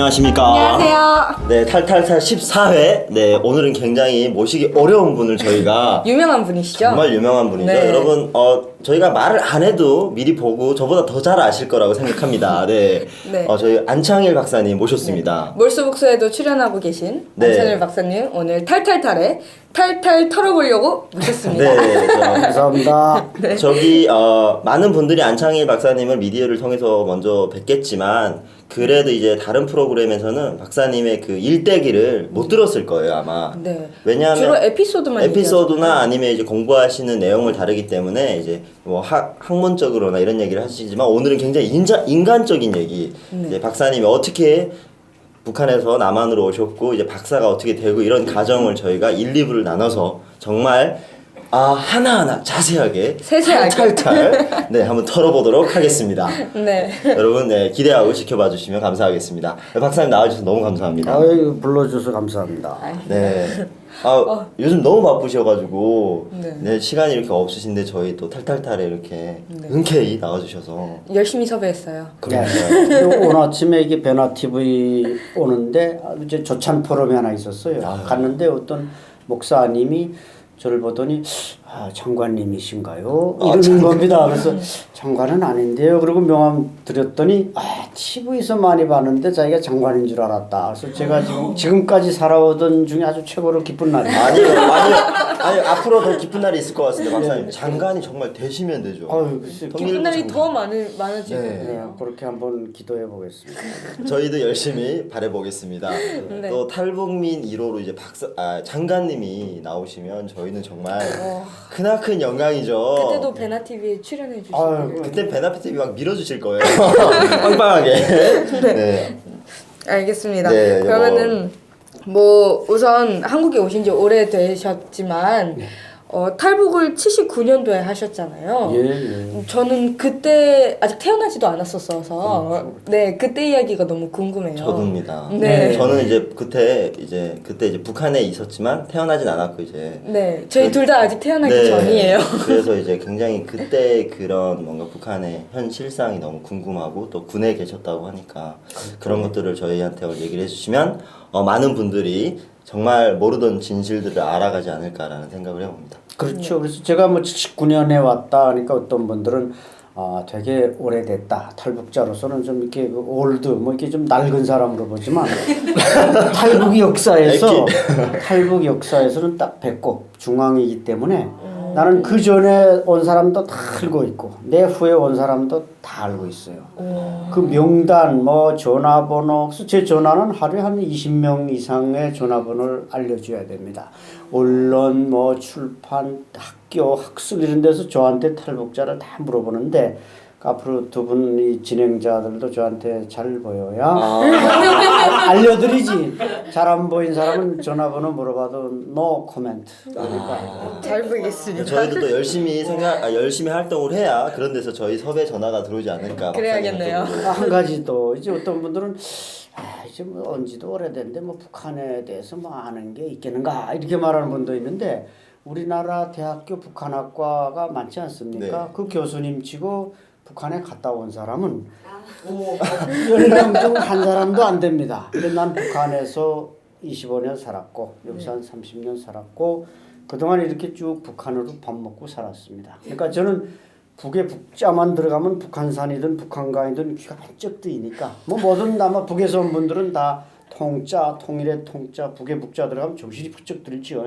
안녕하십니까. 안녕하세요. 네, 탈탈탈 14회. 네, 오늘은 굉장히 모시기 어려운 분을 저희가 유명한 분이시죠? 정말 유명한 분이죠. 네. 여러분, 저희가 말을 안 해도 미리 보고 저보다 더 잘 아실 거라고 생각합니다. 네. 네. 저희 안창일 박사님 모셨습니다. 몰수북소에도 출연하고 계신 네. 안찬일 박사님 오늘 탈탈탈에 탈탈 털어보려고 모셨습니다. 네, 감사합니다. 저기 많은 분들이 안창일 박사님을 미디어를 통해서 먼저 뵙겠지만 그래도 이제 다른 프로그램에서는 박사님의 그 일대기를 못 들었을 거예요 아마. 네. 왜냐하면 주로 에피소드만 에피소드나 아니면 이제 공부하시는 내용을 다르기 때문에 이제 뭐 학문적으로나 이런 얘기를 하시지만 오늘은 굉장히 인간적인 얘기. 이제 박사님이 어떻게 북한에서 남한으로 오셨고 이제 박사가 어떻게 되고 이런 과정을 저희가 1, 2부를 나눠서 정말 하나하나 자세하게 세세하게. 탈탈 네 한번 털어보도록 하겠습니다. 네. 여러분 네 기대하고 지켜봐 주시면 감사하겠습니다. 박사님 나와주셔서 너무 감사합니다. 아유, 불러줘서 감사합니다. 네. 요즘 너무 바쁘셔가지고 네. 네, 시간이 이렇게 없으신데 저희 또 탈탈탈에 이렇게 흔쾌히 나와주셔서 열심히 섭외했어요. 네. 오늘 아침에 이게 변화 TV 오는데 이제 조찬 포럼이 하나 있었어요. 갔는데 어떤 목사님이 저를 보더니 장관님이신가요? 이러는 겁니다. 그래서 장관은 아닌데요. 그리고 명함 드렸더니 TV에서 많이 봤는데 자기가 장관인 줄 알았다. 그래서 제가 지금까지 살아오던 중에 아주 최고로 기쁜 날이에요. 아니요 앞으로 더 기쁜 날이 있을 것 같습니다 박사님. 장관이 정말 되시면 되죠. 글쎄, 기쁜 날이 더 많아지거든요. 그렇게 한번 기도해 보겠습니다. 저희도 열심히 바라보겠습니다. 네. 또 탈북민 1호로 이제 장관님이 나오시면 저희는 정말 크나큰 영광이죠. 그때도 베나 TV에 출연해 주시고. 그때 베나피 TV 막 밀어주실 거예요. 빵빵하게. 네. 알겠습니다. 네, 그러면은 뭐 우선 한국에 오신 지 오래되셨지만 탈북을 79년도에 하셨잖아요. 예. 저는 그때 아직 태어나지도 않았었어서 네 그때 이야기가 너무 궁금해요. 저도입니다. 네. 저는 이제 그때 이제 북한에 있었지만 태어나진 않았고 이제. 네, 저희 둘 다 아직 태어나기 네. 전이에요. 그래서 이제 굉장히 그때 그런 뭔가 북한의 현 실상이 너무 궁금하고 또 군에 계셨다고 하니까 그런 것들을 저희한테 얘기를 해주시면 많은 분들이 정말 모르던 진실들을 알아가지 않을까라는 생각을 해봅니다. 그렇죠. 그래서 제가 뭐 79년에 왔다 하니까 어떤 분들은 되게 오래됐다. 탈북자로서는 좀 이렇게 올드 뭐 이렇게 좀 낡은 사람으로 보지만 탈북 역사에서는 딱 배꼽 중앙이기 때문에 나는 그 전에 온 사람도 다 알고 있고 내 후에 온 사람도 다 알고 있어요. 그 명단 뭐 전화번호 그래서 제 전화는 하루에 한 20명 이상의 전화번호를 알려줘야 됩니다. 언론 뭐 출판 학교 학술 이런 데서 저한테 탈북자를 다 물어보는데 앞으로 두 분이 진행자들도 저한테 잘 보여야 알려드리지. 잘 안 보인 사람은 전화번호 물어봐도 no comment. 잘 보겠습니다. 저희도 또 열심히 활동을 해야 그런 데서 저희 섭외 전화가 들어오지 않을까. 그래야겠네요. 한 가지 또 이제 어떤 분들은 이제 뭐 언지도 오래됐는데 뭐 북한에 대해서 뭐 아는 게 있겠는가 이렇게 말하는 분도 있는데 우리나라 대학교 북한학과가 많지 않습니까? 네. 그 교수님 치고 북한에 갔다 온 사람은 10명 중 한 사람도 안 됩니다. 근데 난 북한에서 25년 살았고 여기서 한 30년 살았고 그동안 이렇게 쭉 북한으로 밥 먹고 살았습니다. 그러니까 저는 북에 북자만 들어가면 북한산이든 북한강이든 귀가 번쩍 뜨이니까 뭐 뭐든 아마 북에서 온 분들은 다 통자, 통일의 통자, 북에 북자 들어가면 정신이 번쩍 들죠.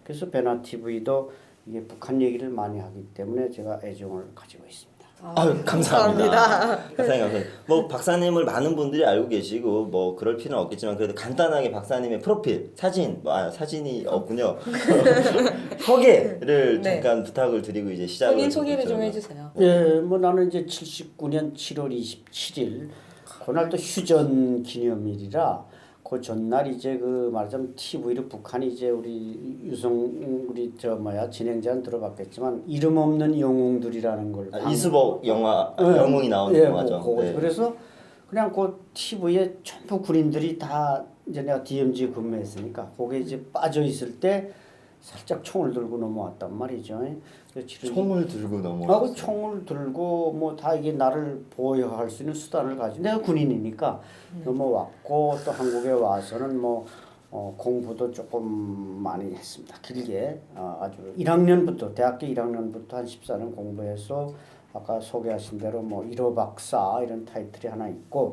그래서 베나 TV도 이게 북한 얘기를 많이 하기 때문에 제가 애정을 가지고 있습니다. 감사합니다. 감사합니다. 뭐 박사님을 많은 분들이 알고 계시고 뭐 그럴 필요는 없겠지만 그래도 간단하게 박사님의 프로필 사진 사진이 없군요. 소개를 네. 잠깐 부탁을 드리고 이제 시작을. 본인 소개를 좀 해주세요. 예, 뭐 나는 이제 79년 7월 27일 그날 또 휴전 기념일이라 그 전날 이제 그 말하자면 TV로 북한이 이제 우리 진행자는 들어봤겠지만 이름 없는 영웅들이라는 걸 이수복 영웅이 나오는 영화죠. 네. 그래서 그냥 그 TV에 전부 군인들이 다 이제 내가 DMZ 근무했으니까 거기에 이제 빠져 있을 때 살짝 총을 들고 넘어왔단 말이죠. 그래서 총을 들고 넘어. 하고 총을 들고 뭐 다 이게 나를 보호할 수 있는 수단을 가지고 내가 군인이니까 넘어왔고 또 한국에 와서는 뭐 공부도 조금 많이 했습니다. 길게 아주 1학년부터 대학교 1학년부터 한 14년 공부해서 아까 소개하신 대로 뭐 1호 박사 이런 타이틀이 하나 있고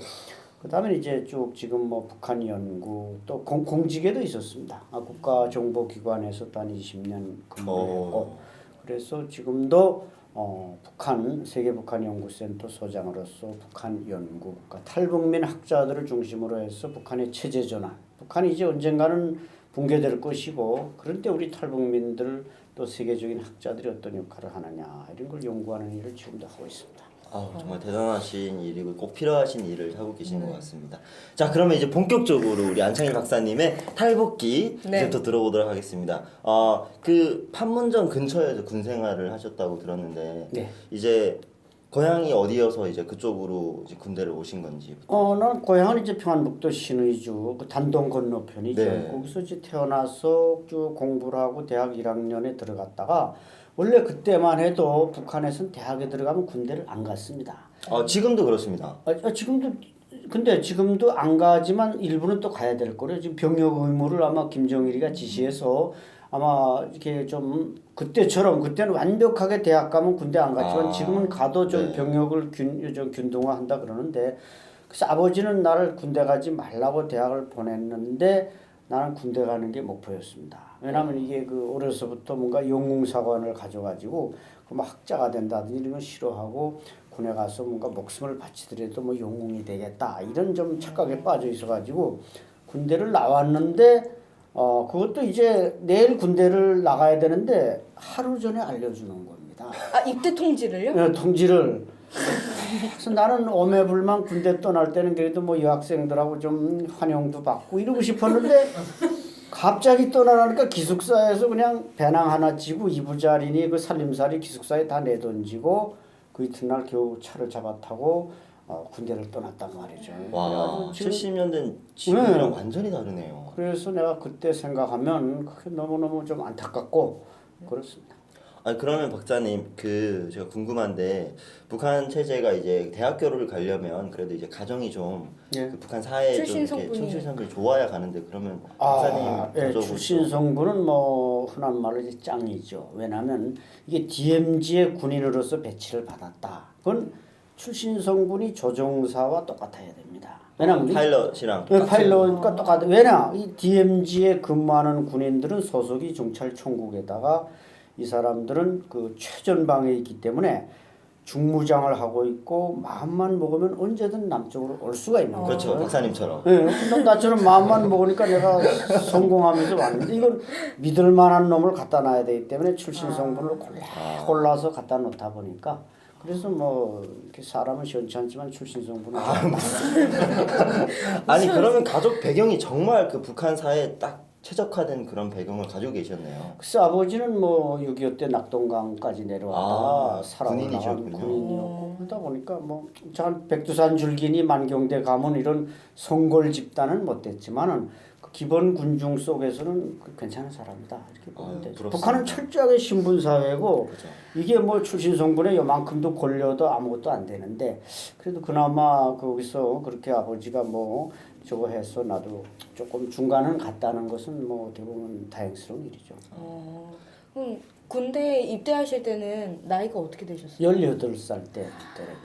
그다음에 이제 쭉 지금 뭐 북한 연구 또 공직에도 있었습니다. 국가정보기관에서 또 한 20년 근무했고 그래서 지금도 북한 세계북한연구센터 소장으로서 북한 연구 그러니까 탈북민 학자들을 중심으로 해서 북한의 체제 전환 북한이 이제 언젠가는 붕괴될 것이고 그런 때 우리 탈북민들 또 세계적인 학자들이 어떤 역할을 하느냐 이런 걸 연구하는 일을 지금도 하고 있습니다. 정말 대단하신 일이고 꼭 필요하신 일을 하고 계시는 것 같습니다. 자, 그러면 이제 본격적으로 우리 안창일 박사님의 탈북기 이제부터 들어보도록 하겠습니다. 그 판문점 근처에서 군 생활을 하셨다고 들었는데 네. 이제 고향이 어디여서 이제 그쪽으로 이제 군대를 오신 건지. 난 고향은 이제 평안북도 신의주 그 단동 건너편이죠. 네. 거기서 이제 태어나서 쭉 공부를 하고 대학 1학년에 들어갔다가 원래 그때만 해도 북한에서는 대학에 들어가면 군대를 안 갔습니다. 지금도 그렇습니다. 지금도 근데 지금도 안 가지만 일부는 또 가야 될 거래요. 지금 병역 의무를 아마 김정일이가 지시해서 아마 이렇게 좀 그때처럼 그때는 완벽하게 대학 가면 군대 안 갔지만 지금은 가도 좀 네. 병역을 좀 균등화한다 그러는데 그래서 아버지는 나를 군대 가지 말라고 대학을 보냈는데 나는 군대 가는 게 목표였습니다. 왜냐하면 이게 그 어려서부터 뭔가 영웅사관을 가져가지고 뭐 학자가 된다든지 이런 건 싫어하고 군에 가서 뭔가 목숨을 바치더라도 뭐 영웅이 되겠다 이런 좀 착각에 빠져 있어가지고 군대를 나왔는데 그것도 이제 내일 군대를 나가야 되는데 하루 전에 알려주는 겁니다. 입대 통지를요? 네, 통지를. 그래서 나는 오매불만 군대 떠날 때는 그래도 뭐 여학생들하고 좀 환영도 받고 이러고 싶었는데 갑자기 떠나라니까 기숙사에서 그냥 배낭 하나 쥐고 이부자리니 그 살림살이 기숙사에 다 내던지고 그 이튿날 겨우 차를 잡아 타고 군대를 떠났단 말이죠. 와, 지금 70년대 지금이랑 네. 완전히 다르네요. 그래서 내가 그때 생각하면 그게 너무너무 좀 안타깝고 그렇습니다. 그러면 박사님 제가 궁금한데 북한 체제가 이제 대학교를 가려면 그래도 이제 가정이 좀 예. 그 북한 사회에 좀 출신 이렇게 성분이. 충실 성분이 좋아야 가는데 그러면 박사님 가족은 출신 성분은 뭐 흔한 말로 이제 짱이죠. 왜냐하면 이게 DMZ의 군인으로서 배치를 받았다. 그건 출신 성분이 조종사와 똑같아야 됩니다. 왜냐하면 파일럿이랑 파일럿과 똑같아. 왜냐 이 DMZ에 근무하는 군인들은 소속이 경찰총국에다가 이 사람들은 그 최전방에 있기 때문에 중무장을 하고 있고 마음만 먹으면 언제든 남쪽으로 올 수가 있는 거죠. 그렇죠, 박사님처럼. 네, 나처럼 마음만 먹으니까 내가 성공하면서 왔는데 이건 믿을 만한 놈을 갖다 놔야 되기 때문에 출신 성분을 골라서 갖다 놓다 보니까 그래서 뭐 이렇게 사람은 시원치 않지만 출신 성분은 아니 그러면 가족 배경이 정말 그 북한 사회에 딱 최적화된 그런 배경을 가지고 계셨네요. 글쎄 아버지는 뭐 6.25 때 낙동강까지 내려왔다가 살아올라간 군인이었고 그러다 보니까 뭐 참 백두산 줄기니 만경대 가문 이런 송골 집단은 못됐지만은 그 기본 군중 속에서는 괜찮은 사람이다 이렇게 보면 되죠. 북한은 철저하게 신분 사회고 그렇죠. 이게 뭐 출신 성분에 요만큼도 걸려도 아무것도 안 되는데 그래도 그나마 거기서 그렇게 아버지가 뭐 저거 해서 나도 조금 중간은 갔다는 것은 뭐 대부분 다행스러운 일이죠. 그럼 군대 입대하실 때는 나이가 어떻게 되셨어요? 18살 때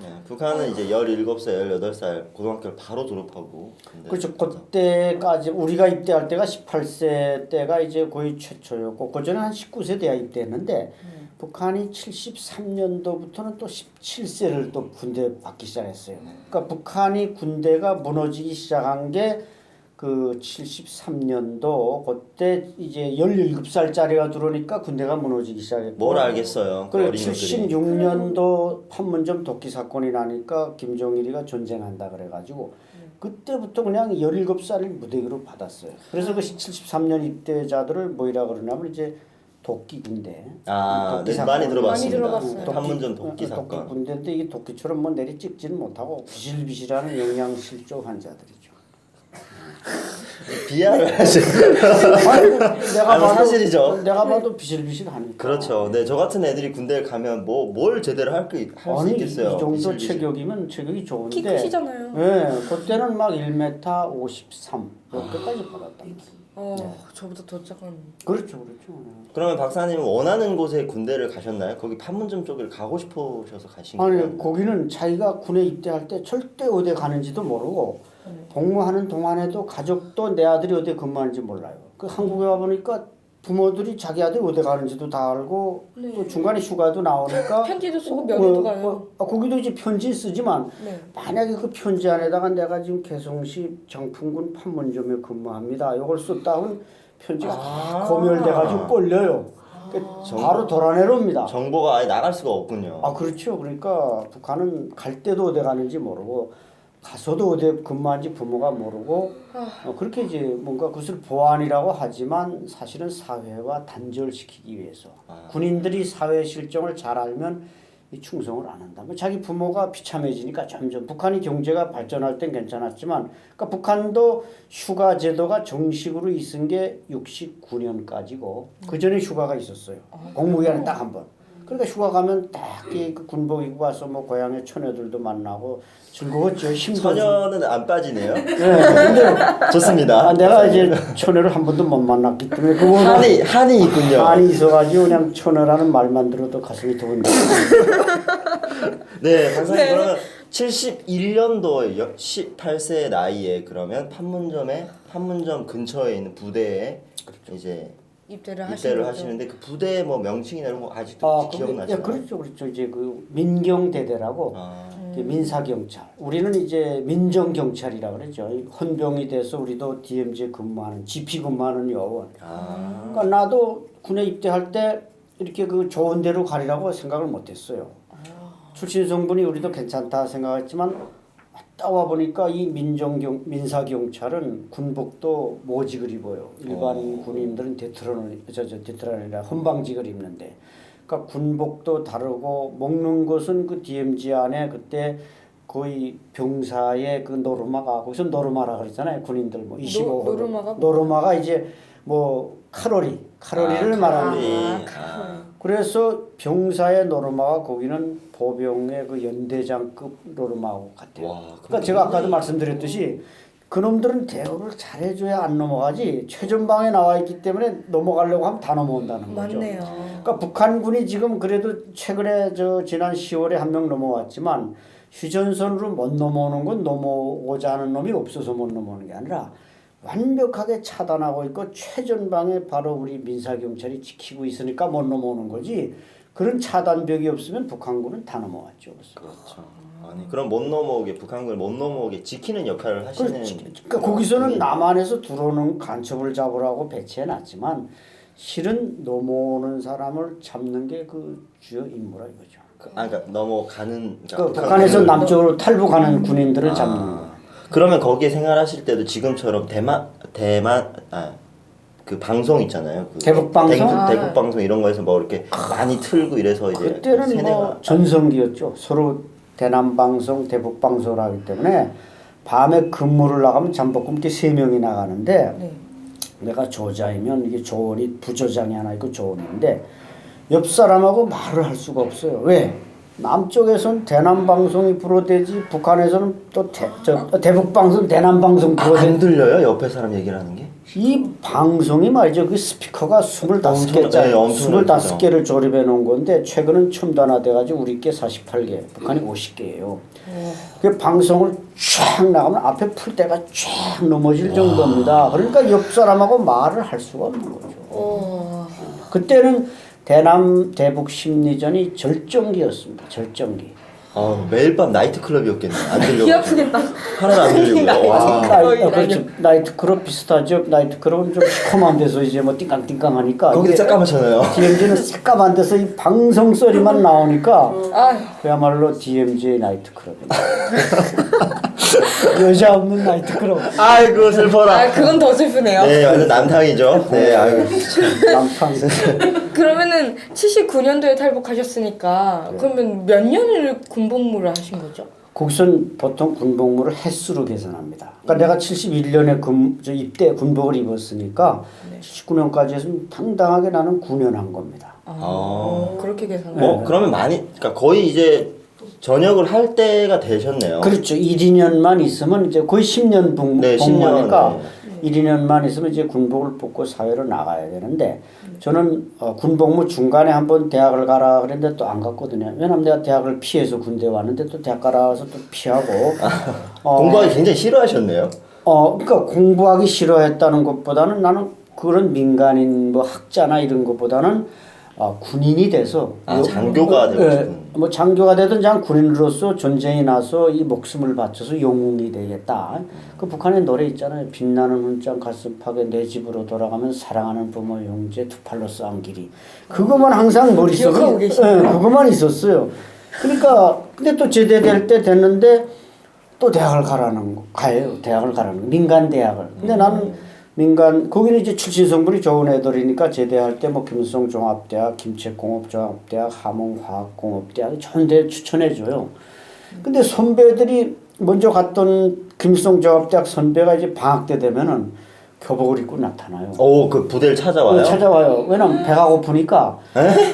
네, 북한은 이제 17살, 18살 고등학교를 바로 졸업하고 그렇죠. 그때까지 우리가 입대할 때가 18세 때가 이제 거의 최초였고 그전에 한 19세 돼야 입대했는데 북한이 73년도부터는 또 17세를 또 군대 받기 시작했어요. 그러니까 북한이 군대가 무너지기 시작한 게 그 73년도 그때 이제 17살짜리가 들어오니까 군대가 무너지기 시작했고 뭘 알겠어요. 그래 76년도 판문점 독기 사건이 나니까 김정일이가 전쟁한다 그래가지고 그때부터 그냥 17살을 무대기로 받았어요. 그래서 그 73년 입대자들을 뭐이라 그러냐면 이제 도끼 군대. 네, 많이 들어봤습니다. 들어봤어요. 판문점 도끼 사건. 도끼 군대인데 이게 도끼처럼 뭐 내리 찍지는 못하고 비실비실하는 영양실조 환자들이죠. 비하를 하시. 아니, 내가 아니, 뭐 봐도 사실이죠. 내가 봐도 비실비실하니까. 그렇죠. 네, 저 같은 애들이 군대를 가면 뭘 제대로 할 수 아니 있겠어요. 이 정도 비실비실. 체격이면 체격이 좋은데. 키 크시잖아요. 예, 그때는 막 1m 53 이렇게까지 받았다. 저보다 더 작은. 그렇죠. 그러면 박사님은 원하는 곳에 군대를 가셨나요? 거기 판문점 쪽을 가고 싶으셔서 가신 거예요? 아니 거기는 자기가 군에 입대할 때 절대 어디 가는지도 모르고 복무하는 동안에도 가족도 내 아들이 어디 근무하는지 몰라요. 그 한국에 와 보니까 부모들이 자기 아들이 어디 가는지도 다 알고 네. 또 중간에 휴가도 나오니까 편지도 쓰고 면회도 가요. 거기도 이제 편지 쓰지만 네. 만약에 그 편지 안에다가 내가 지금 개성시 정풍군 판문점에 근무합니다. 이걸 썼다 하면 편지가 다 검열돼가지고 꼴려요. 바로 돌아내려옵니다. 정보가 아예 나갈 수가 없군요. 아 그렇죠. 그러니까 북한은 갈 때도 어디 가는지 모르고 가서도 어디 근무한지 부모가 모르고 그렇게 이제 뭔가 그것을 보안이라고 하지만 사실은 사회와 단절시키기 위해서 군인들이 사회 실정을 잘 알면 이 충성을 안 한다. 뭐 자기 부모가 비참해지니까 점점 북한이 경제가 발전할 땐 괜찮았지만 그러니까 북한도 휴가 제도가 정식으로 있은 게 69년까지고 그 전에 휴가가 있었어요. 공무기간에 딱 한 번. 그러니까 휴가 가면 딱 그 군복 입고 와서 뭐 고향의 처녀들도 만나고 즐거웠죠. 힘도 처녀는 안 빠지네요. 네, 근데 좋습니다. 내가 이제 처녀를 한 번도 못 만났기 때문에 그거는 한이 있군요. 한이 있어가지고 그냥 처녀라는 말만 들어도 가슴이 두근데. 네, 박사님 그러면 71년도 18세 나이에 그러면 판문점 근처에 있는 부대에 이제 입대를 하시는데 그 부대 뭐 명칭이나 이런 거 아직도 기억나시나요? 예, 그렇죠. 이제 그 민경대대라고 민사경찰. 우리는 이제 민정경찰이라 그러죠. 헌병이 돼서 우리도 DMZ에 근무하는 GP 근무하는 요원. 그러니까 나도 군에 입대할 때 이렇게 그 좋은 데로 가리라고 생각을 못했어요. 출신 성분이 우리도 괜찮다 생각했지만 딱 와 보니까 이 민사경찰은 군복도 모직을 입어요. 일반 군인들은 데트런이라 헌방직을 입는데, 그러니까 군복도 다르고 먹는 것은 그 DMZ 안에 그때 거의 병사의 그 노르마가 거기서 노르마라 그러잖아요. 군인들 뭐 25호 노르마가 이제 뭐 칼로리를 말하는 거예요. 그래서 병사의 노르마가 거기는 보병의 그 연대장급 노르마하고 같아요. 그러니까 제가 아까도 말씀드렸듯이 그놈들은 대우를 잘해줘야 안 넘어가지 최전방에 나와 있기 때문에 넘어가려고 하면 다 넘어온다는 거죠. 맞네요. 그러니까 북한군이 지금 그래도 최근에 지난 10월에 한 명 넘어왔지만 휴전선으로 못 넘어오는 건 넘어오자 하는 놈이 없어서 못 넘어오는 게 아니라 완벽하게 차단하고 있고 최전방에 바로 우리 민사경찰이 지키고 있으니까 못 넘어오는 거지. 그런 차단벽이 없으면 북한군은 다 넘어왔죠. 그렇죠. 아니 그럼 못 넘어오게 북한군을 못 넘어오게 지키는 역할을 하시는. 그러니까 거기서는 남한에서 들어오는 간첩을 잡으라고 배치해놨지만 실은 넘어오는 사람을 잡는 게 그 주요 임무라 이거죠. 그러니까 넘어가는. 그러니까 북한에서 남쪽으로 탈북하는 군인들을 잡는 거. 그러면 거기에 생활하실 때도 지금처럼 그 방송 있잖아요. 그 대북 방송? 대북 방송 이런 거에서 뭐 이렇게 많이 틀고 이래서 이제 그때는 뭐 전성기였죠. 서로 대남 방송, 대북 방송을 하기 때문에 밤에 근무를 나가면 잠복금 게 3명이 나가는데 내가 조자이면 이게 조원이 부조장이 하나 있고 조원인데 옆 사람하고 말을 할 수가 없어요. 왜? 남쪽에서는 대남 방송이 불어대지 북한에서는 또 대북 방송, 대남 방송 불어대. 안 들려요? 옆에 사람 얘기를 하는 게? 이 방송이 말이죠. 그 스피커가 25개짜리, 네, 25개를 조립해 놓은 건데 최근은 첨단화돼 가지고 우리 게 48개, 북한이 50개예요. 그 방송을 쫙 나가면 앞에 풀대가 쫙 넘어질 정도입니다. 그러니까 옆 사람하고 말을 할 수가 없는 거죠. 그때는 대남 대북 심리전이 절정기였습니다. 절정기. 매일 밤 나이트클럽이었겠네요. 안 들려요. 귀 아프겠다. 하나도 안 들리고요. 그렇죠. 나이트클럽 비슷하죠. 나이트클럽은 좀 시커먼 데서 이제 뭐 띵깡띵깡하니까. 거기 새까맣잖아요. DMZ는 새까만 데서 이 방송 소리만 나오니까 그야말로 DMZ 나이트클럽입니다. 여자 없는 나이트클럽. 아이고 슬퍼라. 그건 더 슬프네요. 네, 완전 남탕이죠. 네, 아유. 남탕. 그러면은 79년도에 탈북하셨으니까 그러면 몇 년을 군복무를 하신 거죠? 거기선 보통 군복무를 횟수로 계산합니다. 그러니까 내가 71년에 입대 군복을 입었으니까 79년까지 했으면 당당하게 나는 9년 한 겁니다. 그렇게 계산하는 뭐 그러면 많이 그러니까 거의 이제 전역을 할 때가 되셨네요. 그렇죠. 1, 2년만 있으면 이제 거의 10년 복무하니까 1, 2년만 있으면 이제 군복을 벗고 사회로 나가야 되는데 저는 군복무 중간에 한번 대학을 가라 그랬는데 또 안 갔거든요. 왜냐면 내가 대학을 피해서 군대 왔는데 또 대학 가라 해서 또 피하고 공부하기 굉장히 싫어하셨네요. 그러니까 공부하기 싫어했다는 것보다는 나는 그런 민간인 뭐 학자나 이런 것보다는 군인이 돼서 장교가 되고 싶은. 뭐 장교가 되든 장 군인으로서 전쟁이 나서 이 목숨을 바쳐서 영웅이 되겠다. 그 북한의 노래 있잖아요. 빛나는 훈장 가슴팍에 내 집으로 돌아가면 사랑하는 부모 형제 두 팔로 싸운 길이. 그것만 항상 머릿속에 그것만 있었어요. 그러니까 근데 또 제대될 때 됐는데 또 대학을 가요. 대학을 가라는 거. 민간 대학을. 근데 나는 민간 거기는 이제 출신 성분이 좋은 애들이니까 제대할 때 뭐 김수성 종합대학, 김책공업종합대학, 함흥화학공업대학 좋은 데 추천해 줘요. 근데 선배들이 먼저 갔던 김수성 종합대학 선배가 이제 방학 때 되면은 교복을 입고 나타나요. 그 부대를 찾아와요? 찾아와요. 왜냐면 배가 고프니까.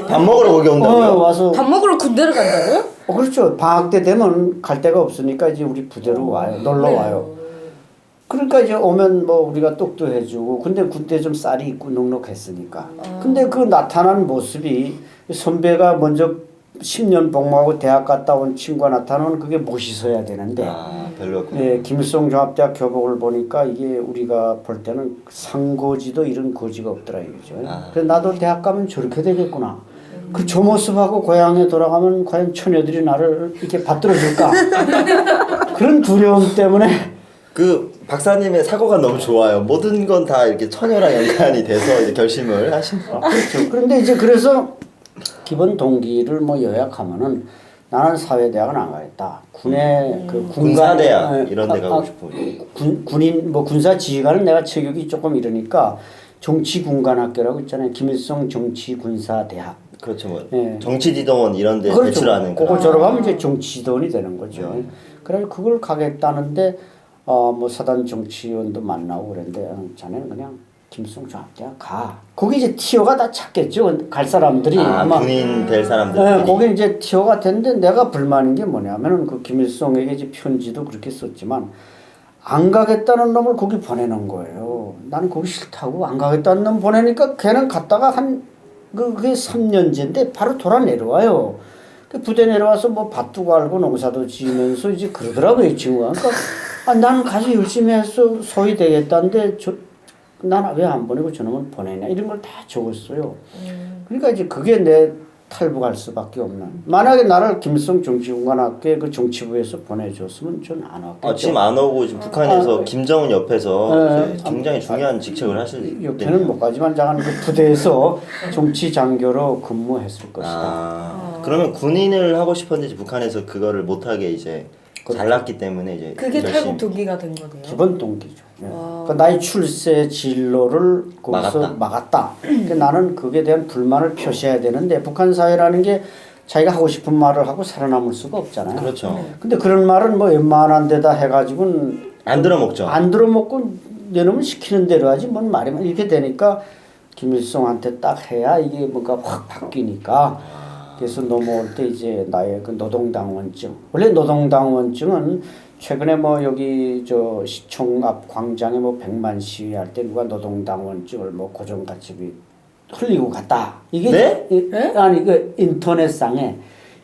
밥 먹으러 거기 온다고요? 와서 밥 먹으러 군대를 간다고요? 그렇죠. 방학 때 되면 갈 데가 없으니까 이제 우리 부대로 와요. 놀러 와요. 그러니까 이제 오면 뭐 우리가 똑도 해주고 근데 그때 좀 쌀이 있고 넉넉했으니까 근데 그 나타난 모습이 선배가 먼저 10년 복무하고 대학 갔다 온 친구가 나타나면 그게 멋있어야 되는데 별로였군요. 예, 김일성 종합대학 교복을 보니까 이게 우리가 볼 때는 상고지도 이런 고지가 없더라 이거죠. 그래서 나도 대학 가면 저렇게 되겠구나. 그 저 모습하고 고향에 돌아가면 과연 처녀들이 나를 이렇게 받들어줄까 그런 두려움 때문에 그 박사님의 사고가 너무 좋아요. 모든 건 다 이렇게 처녀랑 연관이 돼서 이제 결심을 하신. 그렇죠. 그런데 이제 그래서 기본 동기를 뭐 요약하면은 나는 사회대학은 안 가겠다. 군의 그 군사대학 이런 데 가고 싶고. 군인 뭐 군사지휘관은 내가 체격이 조금 이러니까 정치군관학교라고 있잖아요. 김일성 정치군사대학. 그렇죠. 뭐 예. 정치지도원 이런 데 그렇죠. 배출하는 그거 졸업하면 이제 정치지도원이 되는 거죠. 그래서 그걸 가겠다는데 뭐 사단 정치위원도 만나고 그랬는데 자네는 그냥 김일성 종합대학 가. 거기 이제 티오가 다 찾겠죠. 갈 사람들이 아마 군인 될 사람들. 네, 거기 이제 티오가 됐는데 내가 불만인 게 뭐냐면은 그 김일성에게 이제 편지도 그렇게 썼지만 안 가겠다는 놈을 거기 보내는 거예요. 나는 거기 싫다고 안 가겠다는 놈 보내니까 걔는 갔다가 그게 3년째인데 바로 돌아 내려와요. 그 부대 내려와서 뭐 밭도 갈고 농사도 지으면서 이제 그러더라고요, 이 친구가. 그러니까 나는 가서 열심히 해서 소위 되겠다는데 나는 왜 안 보내고 저놈을 보내냐 이런 걸 다 적었어요. 그러니까 이제 그게 내 탈북할 수밖에 없는. 만약에 나를 김일성 정치군관학교에 그 정치부에서 보내줬으면 전 안 왔겠죠. 지금 안 오고 지금 북한에서 김정은 옆에서 이제 굉장히 중요한 직책을 하실 옆에는 못 가지만 장한 그 부대에서 정치 장교로 근무했을 것이다. 그러면 군인을 하고 싶었는데 북한에서 그거를 못하게 이제 잘났기 때문에 이제 그게 탈북 동기가 된 거네요. 기본 동기죠. 그러니까 나의 출세 진로를 거기서 막았다. 그러니까 나는 그게 대한 불만을 표시해야 되는데 북한 사회라는 게 자기가 하고 싶은 말을 하고 살아남을 수가 없잖아요. 그렇죠. 근데 그런 말은 뭐 웬만한 데다 해가지고는 안 들어먹죠. 안 들어먹고 내놈은 시키는 대로 하지 뭔 말이면 이렇게 되니까 김일성한테 딱 해야 이게 뭔가 확 바뀌니까. 그래서 넘어올 때 이제 나의 그 노동당원증. 원래 노동당원증은 최근에 뭐 여기 저 시청 앞 광장에 뭐 100만 시위할 때 누가 노동당원증을 뭐 고정가치비 흘리고 갔다. 이게 네? 아니 그 인터넷상에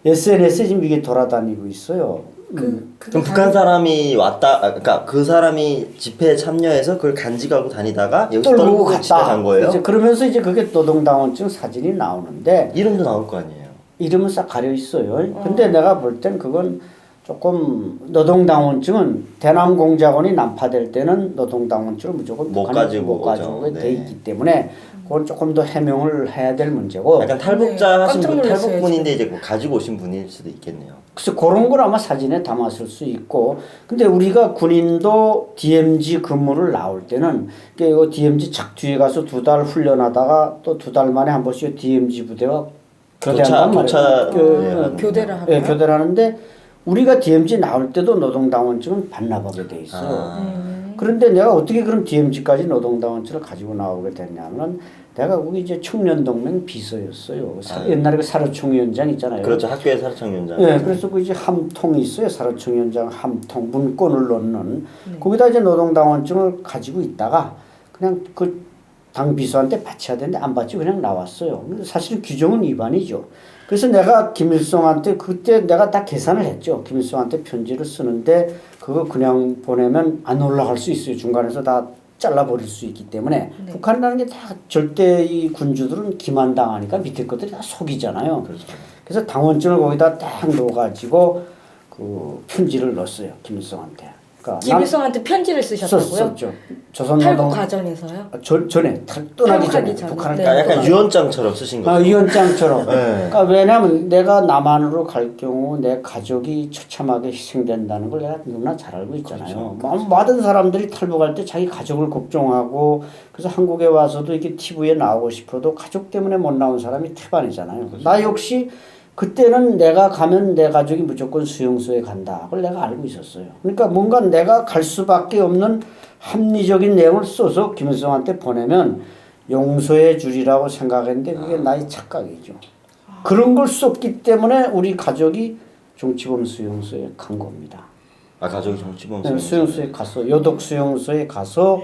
SNS에 지금 이게 돌아다니고 있어요. 그럼 북한 사람이 왔다, 그러니까 그 사람이 집회에 참여해서 그걸 간직하고 다니다가 여기서 떨고 집에 간 거예요? 이제 그러면서 이제 그게 노동당원증 사진이 나오는데 이름도 나올 거 아니에요? 이름은 싹 가려 있어요. 근데 내가 볼 땐 그건 조금 노동당원증은 대남공작원이 난파될 때는 노동당원증을 무조건 못 가지고 돼 있기 때문에 그건 조금 더 해명을 해야 될 문제고. 약간 탈북자 하신 분, 탈북분인데 이제 가지고 오신 분일 수도 있겠네요. 그래서 그런 걸 아마 사진에 담았을 수 있고. 근데 우리가 군인도 DMZ 근무를 나올 때는 이거 DMZ 착 뒤에 가서 2달 훈련하다가 또 2달 만에 한 번씩 DMZ 부대와 교대한단 말이에요. 교대를 하나요? 교대를 하는데 우리가 DMZ 나올 때도 노동당원증은 반납하게 돼 있어요. 그런데 내가 어떻게 그럼 DMZ까지 노동당원증을 가지고 나오게 됐냐면 내가 거기 이제 청년동맹 비서였어요. 옛날에 그 사료총위원장 있잖아요. 그렇죠. 학교의 사료총위원장. 네, 그래서 그 이제 함통이 있어요. 사료총위원장 함통 문건을 넣는 거기다 이제 노동당원증을 가지고 있다가 그냥 그 당 비서한테 바쳐야 되는데 안 받지 그냥 나왔어요. 사실 규정은 위반이죠. 그래서 내가 김일성한테 그때 내가 다 계산을 했죠. 김일성한테 편지를 쓰는데 그거 그냥 보내면 안 올라갈 수 있어요. 중간에서 다 잘라버릴 수 있기 때문에 북한이라는 게 다 절대 이 군주들은 기만당하니까 밑에 것들이 다 속이잖아요. 그렇죠. 그래서 당원증을 거기다 딱 넣어가지고 그 편지를 넣었어요. 김일성한테. 그러니까 김일성한테 편지를 쓰셨다고요? 썼죠. 탈북 과정에서요? 전에 떠나기 전에 탈북하기 전에. 북한을 네. 그러니까 약간 유언장처럼 쓰신 거죠. 유언장처럼. 네. 그러니까 왜냐하면 내가 남한으로 갈 경우 내 가족이 처참하게 희생된다는 걸 내가 너무나 잘 알고 있잖아요. 많은 사람들이 탈북할 때 자기 가족을 걱정하고 그래서 한국에 와서도 이렇게 TV에 나오고 싶어도 가족 때문에 못 나온 사람이 태반이잖아요. 나 역시 그때는 내가 가면 내 가족이 무조건 수용소에 간다. 그걸 내가 알고 있었어요. 그러니까 뭔가 내가 갈 수밖에 없는 합리적인 내용을 써서 김일성한테 보내면 용서해 주리라고 생각했는데 그게 나의 착각이죠. 그런 걸 썼기 때문에 우리 가족이 종치범 수용소에 간 겁니다. 아 가족이 정치범 네, 수용소에 갔어. 요독 수용소에 가서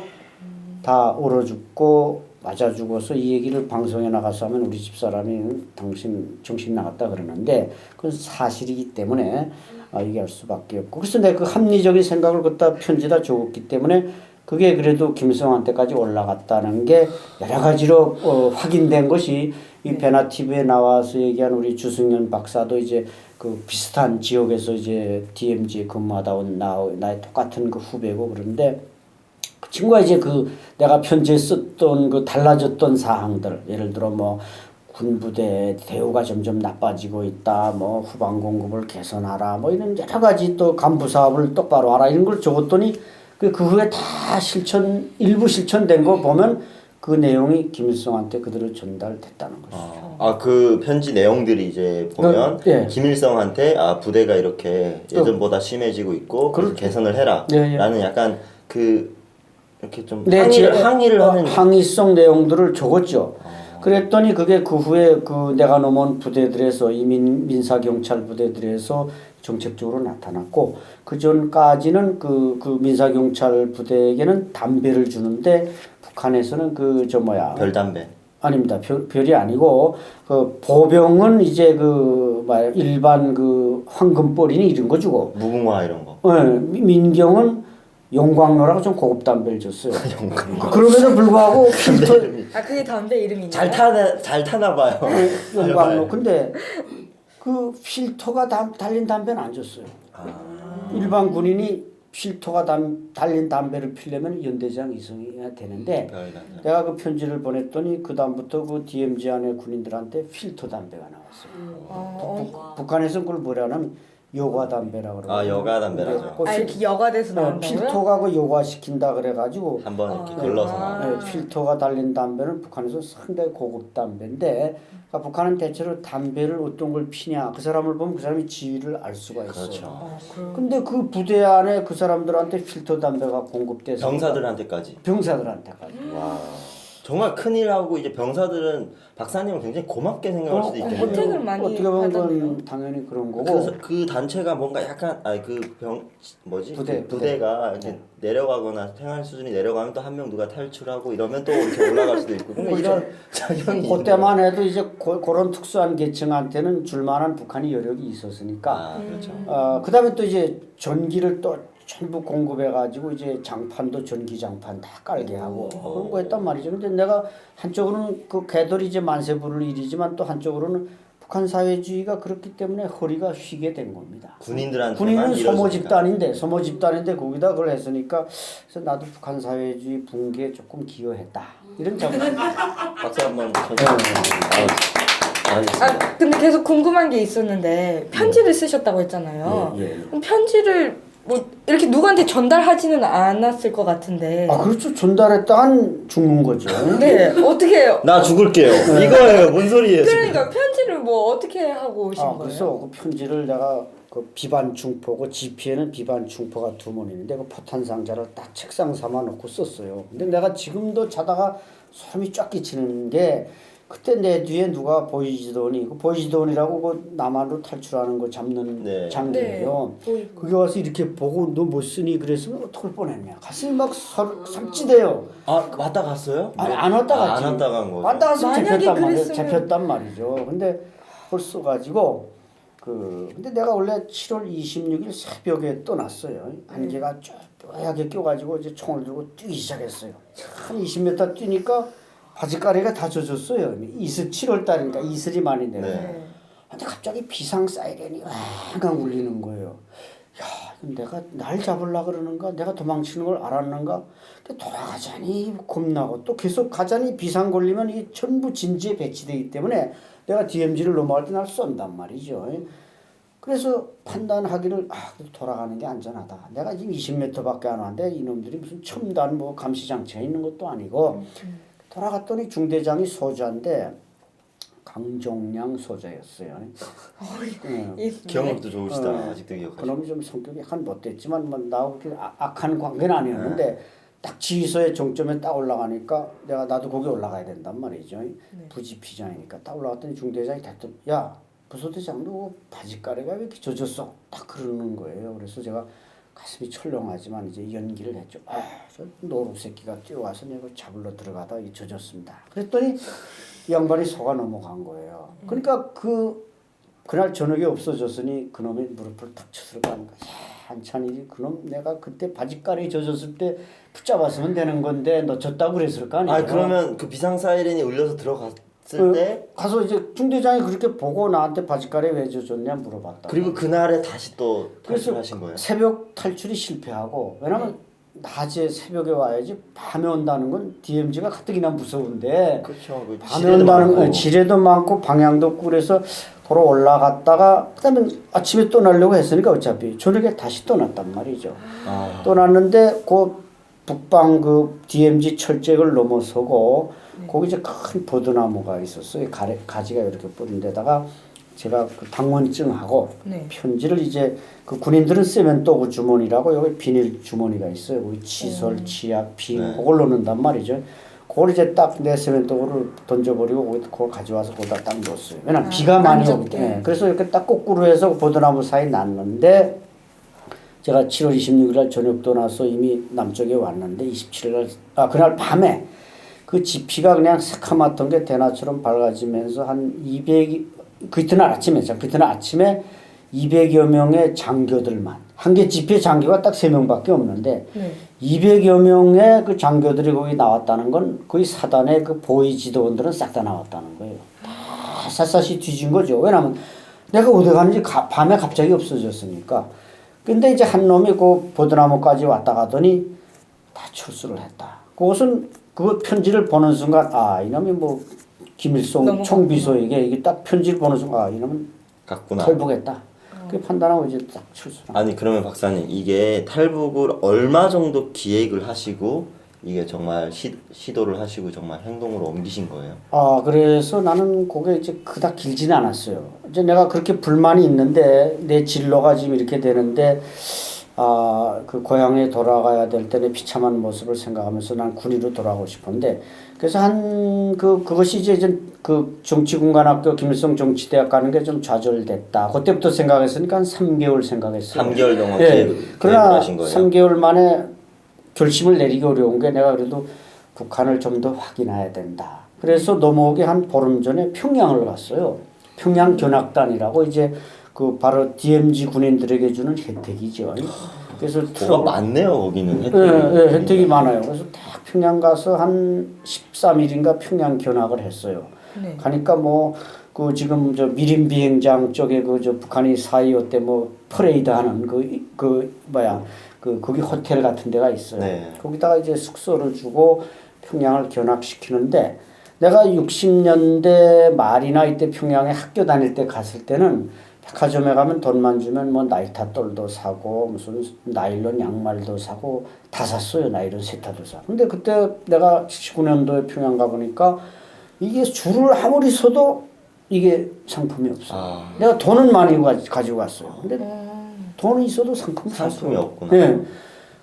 다 얼어 죽고 맞아 죽어서 이 얘기를 방송에 나가서 하면 우리 집사람이 당신 정신 나갔다 그러는데 그건 사실이기 때문에 얘기할 수밖에 없고 그래서 내가 그 합리적인 생각을 갖다 편지다 적었기 때문에 그게 그래도 김일성한테까지 올라갔다는 게 여러 가지로 확인된 것이 이 베나 TV에 나와서 얘기한 우리 주승현 박사도 이제 그 비슷한 지역에서 이제 DMZ에 근무하다 온 나의 똑같은 그 후배고 그런데 그 친구가 이제 그 내가 편지에 썼던 그 달라졌던 사항들 예를 들어 뭐 군부대 대우가 점점 나빠지고 있다 뭐 후방 공급을 개선하라 뭐 이런 여러 가지 또 간부 사업을 똑바로 하라 이런 걸 적었더니 그 후에 다 일부 실천된 거 보면 그 내용이 김일성한테 그대로 전달됐다는 거죠. 그 편지 내용들이 이제 보면 예. 김일성한테 부대가 이렇게 예전보다 심해지고 있고 그래서 개선을 해라 라는 약간 그 이렇게 좀 항의를 하는 항의성 내용들을 적었죠. 그랬더니 그게 그 후에 그 내가 넘어온 부대들에서 이 민사경찰 부대들에서 정책적으로 나타났고 그 전까지는 그 민사경찰 부대에게는 담배를 주는데 북한에서는 별담배 아닙니다. 별이 아니고 그 보병은 이제 일반 그 황금벌이니 이런 거 주고 무궁화 이런 거. 민경은 용광로라고 좀 고급 담배를 줬어요. 그럼에도 불구하고 필터 그게 담배 이름이냐? 잘 타나 봐요. 용광로. 근데 그 필터가 달린 담배는 안 줬어요. 일반 군인이 필터가 달린 담배를 피려면 연대장 이성이 되는데 내가 그 편지를 보냈더니 그 다음부터 그 DMZ 안에 군인들한테 필터 담배가 나왔어요. 북한에서 그걸 뭐라는 여과 담배라고 그러고. 여과 담배라죠. 이렇게 여과돼서 나온다고요? 필터가 그 여과시킨다 그래가지고 한번 이렇게 걸러서. 필터가 달린 담배는 북한에서 상당히 고급 담배인데 그러니까 북한은 대체로 담배를 어떤 걸 피냐 그 사람을 보면 그 사람이 지위를 알 수가 있어요. 그렇죠. 근데 그 부대 안에 그 사람들한테 필터 담배가 공급돼서 병사들한테까지. 와. 정말 큰일하고 이제 병사들은 박사님은 굉장히 고맙게 생각할 수도 있겠네요. 혜택을 많이 어떻게 보면 받았네요. 그건 당연히 그런 거고. 그 단체가 뭔가 약간 부대가 이렇게 내려가거나 생활 수준이 내려가면 또 한 명 누가 탈출하고 이러면 또 이렇게 올라갈 수도 있고. 그러니까 이런 작용이 그때만 해도 이제 그런 특수한 계층한테는 줄만한 북한이 여력이 있었으니까. 그렇죠. 그다음에 또 이제 전기를 또 전부 공급해가지고 이제 장판도 전기 장판 다 깔게 하고 그런 거 했단 말이죠. 근데 내가 한쪽으로는 그 개돌이 이제 만세 부를 일이지만 또 한쪽으로는 북한 사회주의가 그렇기 때문에 허리가 휘게 된 겁니다. 군인은 소모 집단인데 거기다 그걸 했으니까 그래서 나도 북한 사회주의 붕괴에 조금 기여했다. 이런 자부. 박수 한번 근데 계속 궁금한 게 있었는데 편지를 쓰셨다고 했잖아요. 그럼 편지를 뭐 이렇게 누구한테 전달하지는 않았을 것 같은데. 그렇죠. 전달했다간 죽는 거죠. 네, 어떻게 해요? 나 죽을게요. 이거예요. 뭔 소리예요? 그러니까 편지를 뭐 어떻게 하고 오신 거예요? 그래서 그 편지를 내가 그 비반중포고 지피에는 비반중포가 2문 있는데 그 포탄 상자를 딱 책상 삼아 놓고 썼어요. 근데 내가 지금도 자다가 소름이 쫙 끼치는 게 그때 내 뒤에 누가 보이지도니 그 보이지도니라고 그 남한으로 탈출하는 거 잡는 네. 장비예요. 네. 그게 와서 이렇게 보고 너 못 쓰니 그랬으면 어떡할 뻔했냐. 가슴이 막 삽질해요. 아 왔다 갔어요? 아니 안 왔다 갔지. 안 왔다 간 거죠. 왔다 갔으면 만약에 잡혔단 말이에요. 그랬으면- 잡혔단 말이죠. 근데 그걸 써가지고 근데 내가 원래 7월 26일 새벽에 떠났어요. 안개가 뽀얗게 껴가지고 이제 총을 들고 뛰기 시작했어요. 한 20m 뛰니까 바지가리가 다 젖었어요. 7월 달이니까 이슬이 많이 내려. 네. 근데 갑자기 비상 사이렌이 왕강 울리는 거예요. 야, 이건 내가 날 잡으려 그러는가? 내가 도망치는 걸 알았는가? 근데 돌아가자니 겁나고 또 계속 가자니 비상 걸리면 이게 전부 진지에 배치되기 때문에 내가 DMZ를 넘어갈 때 날 쏜단 말이죠. 그래서 판단하기를 돌아가는 게 안전하다. 내가 지금 20m밖에 안 왔는데 이놈들이 무슨 첨단 뭐 감시장치가 있는 것도 아니고 돌아갔더니 중대장이 소자인데 강종량 소자였어요. 기억력도 좋으시다. 아직도 기억하시고. 그놈이 좀 성격이 약간 못됐지만 뭐 나하고 그렇게 악한 관계는 아니었는데 딱 지휘소의 정점에 딱 올라가니까 나도 거기 올라가야 된단 말이죠. 부지피장이니까 딱 올라갔더니 중대장이 대뜸 야 부소대장 너 바지가래가 왜 이렇게 젖었어? 딱 그러는 거예요. 그래서 제가 가슴이 철렁하지만 이제 연기를 했죠. 저 노루 새끼가 뛰어와서 내가 잡으러 들어가다 젖었습니다. 그랬더니 이 양반이 속아 넘어간 거예요. 그러니까 그날 저녁에 없어졌으니 그놈이 무릎을 탁 쳐서 가는 거야. 한참이지. 그놈 내가 그때 바지가래 젖었을 때 붙잡았으면 되는 건데 너 졌다고 그랬을 거 아니에요. 그러면 그 비상 사이렌이 울려서 들어갔을 때 가서 이제 중대장이 그렇게 보고 나한테 바지가래 왜 젖었냐 물어봤다. 그리고 그날에 다시 또 그래서 탈출하신 거예요? 새벽 탈출이 실패하고 왜냐면 낮에 새벽에 와야지 밤에 온다는 건 DMZ가 가뜩이나 무서운데 그렇죠. 그 밤에 지뢰도 온다는 많고. 건 지뢰도 많고 방향도 없고 그래서 도로 올라갔다가 그다음에 아침에 떠나려고 했으니까 어차피 저녁에 다시 떠났단 말이죠. 떠났는데 그 북방 그 DMZ 철책을 넘어서고 거기 이제 큰 버드나무가 있었어요. 가지가 이렇게 뻗은 데다가 제가 그 당원증하고 편지를 이제 그 군인들은 세면도구 주머니라고 여기 비닐 주머니가 있어요. 거기 칫솔, 치약, 빙 그걸 넣는단 말이죠. 그걸 이제 딱 내 세면도구를 던져버리고 그걸 가져와서 거기다 딱 넣었어요. 왜냐면 비가 많이 오기 때문에. 그래서 이렇게 딱 거꾸로 해서 버드나무 사이 놨는데 제가 7월 26일 날 저녁 떠나서 이미 남쪽에 왔는데 27일 날 그날 밤에 그 지피가 그냥 새카맣던 게 대낮처럼 밝아지면서 한 200, 그 이튿날 아침에 200여 명의 장교들만 한 개 지피의 장교가 딱 3명밖에 없는데 200여 명의 그 장교들이 거기 나왔다는 건 거의 사단의 그 보위 지도원들은 싹 다 나왔다는 거예요. 다 샅샅이 뒤진 거죠. 왜냐하면 내가 어디 가는지 밤에 갑자기 없어졌으니까. 근데 이제 한 놈이 그 버드나무까지 왔다 가더니 다 철수를 했다. 그것은 그 편지를 보는 순간 이놈이 뭐 김일성 총비서에게 이게 딱 편지를 보는 순간 이놈은 갔구나. 탈북했다. 그 판단하고 이제 딱 출소를. 아니 그러면 박사님 이게 탈북을 얼마 정도 기획을 하시고 이게 정말 시도를 하시고 정말 행동으로 옮기신 거예요? 그래서 나는 그게 이제 그닥 길지는 않았어요. 이제 내가 그렇게 불만이 있는데 내 진로가 지금 이렇게 되는데 그 고향에 돌아가야 될 때 내 비참한 모습을 생각하면서 난 군위로 돌아가고 싶은데 그래서 그것이 이제 그 정치군관학교 김일성 정치대학 가는 게 좀 좌절됐다. 그때부터 생각했으니까 한 3개월 생각했어요. 3개월 동안 그러나 하신 거예요? 3개월 만에 결심을 내리기 어려운 게 내가 그래도 북한을 좀 더 확인해야 된다. 그래서 넘어오기 한 보름 전에 평양을 갔어요. 평양 견학단이라고 이제 그 바로 DMZ 군인들에게 주는 혜택이죠. 그래서 뭐가 많네요 거기는 혜택이. 네, 혜택이 많아요. 그래서 딱 평양 가서 한 13일인가 평양 견학을 했어요. 가니까 뭐 그 지금 저 미림 비행장 쪽에 그 저 북한이 4.25 때 뭐 퍼레이드 하는 거기 호텔 같은 데가 있어요. 거기다가 이제 숙소를 주고 평양을 견학시키는데 내가 60년대 말이나 이때 평양에 학교 다닐 때 갔을 때는 백화점에 가면 돈만 주면 뭐 나이타돌도 사고 무슨 나일론 양말도 사고 다 샀어요. 나일론 세타도 사고. 근데 그때 내가 79년도에 평양 가보니까 이게 줄을 아무리 서도 이게 상품이 없어. 아. 내가 돈은 많이 가지고 왔어요. 근데 돈은 있어도 상품이 상품이 없어요. 없구나. 네.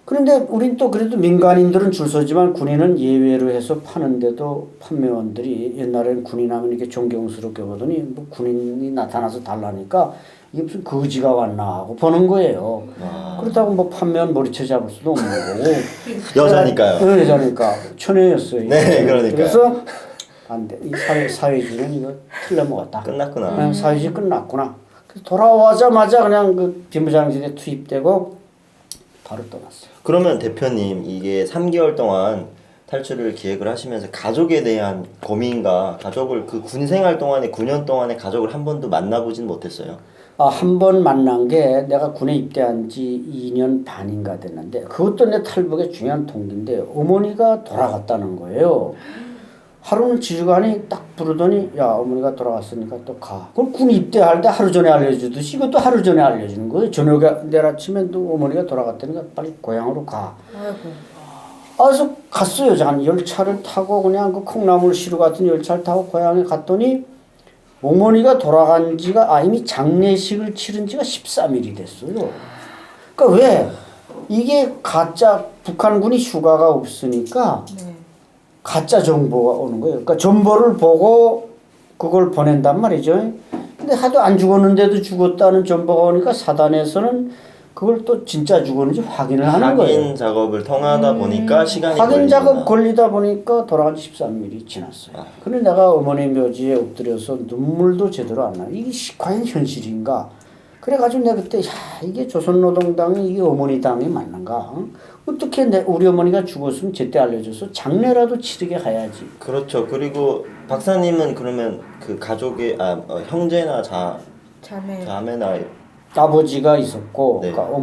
그런데 우린 또 그래도 민간인들은 줄 서지만 군인은 예외로 해서 파는데도 판매원들이 옛날에는 군인하면 이렇게 존경스럽게 보더니 뭐 군인이 나타나서 달라니까 이게 무슨 거지가 왔나 하고 보는 거예요. 그렇다고 뭐 판매원 머리채 잡을 수도 없는 거고. 여자니까요. 네, 여자니까 처녀였어요. 네, 그러니까요. 그래서 안 돼. 이 사회주의는 이거 틀려먹었다. 끝났구나. 사회주의 끝났구나. 그래서 돌아오자마자 그냥 그 비무장지대에 투입되고 바로 떠났어요. 그러면 대표님 이게 3개월 동안 탈출을 기획을 하시면서 가족에 대한 고민과 가족을 그 군 생활 동안에 9년 동안의 가족을 한 번도 만나보진 못했어요. 한 번 만난 게 내가 군에 입대한 지 2년 반인가 됐는데 그것도 내 탈북의 중요한 동기인데 어머니가 돌아갔다는 거예요. 하루는 지휘관이 딱 부르더니 야 어머니가 돌아갔으니까 또 가. 그럼 군 입대할 때 하루 전에 알려주듯이 이것도 하루 전에 알려주는 거예요. 저녁에 내일 아침에 또 어머니가 돌아갔다니까 빨리 고향으로 가. 아이고. 그래서 갔어요. 한 열차를 타고 그냥 그 콩나물 시루 같은 열차를 타고 고향에 갔더니 어머니가 돌아간 지가 이미 장례식을 치른 지가 13일이 됐어요. 그러니까 왜? 이게 가짜 북한군이 휴가가 없으니까 네. 가짜 정보가 오는 거예요. 그러니까 정보를 보고 그걸 보낸단 말이죠. 근데 하도 안 죽었는데도 죽었다는 정보가 오니까 사단에서는 그걸 또 진짜 죽었는지 확인을 하는 거예요. 확인 작업을 통하다 보니까 시간이 확인 작업 걸리구나. 걸리다 보니까 돌아간 지 13일이 지났어요. 근데 내가 어머니 묘지에 엎드려서 눈물도 제대로 안 나요. 이게 과연 현실인가? 그래가지고 내가 그때 이게 조선노동당이 이게 어머니 당이 맞는가? 어떻게 우리 어머니가 죽었으면 제때 알려줘서 장례라도 치르게 가야지. 그렇죠. 그리고 박사님은 그러면 그 가족의 형제나 자매. 자매나 아버지가 있었고, 네. 그러니까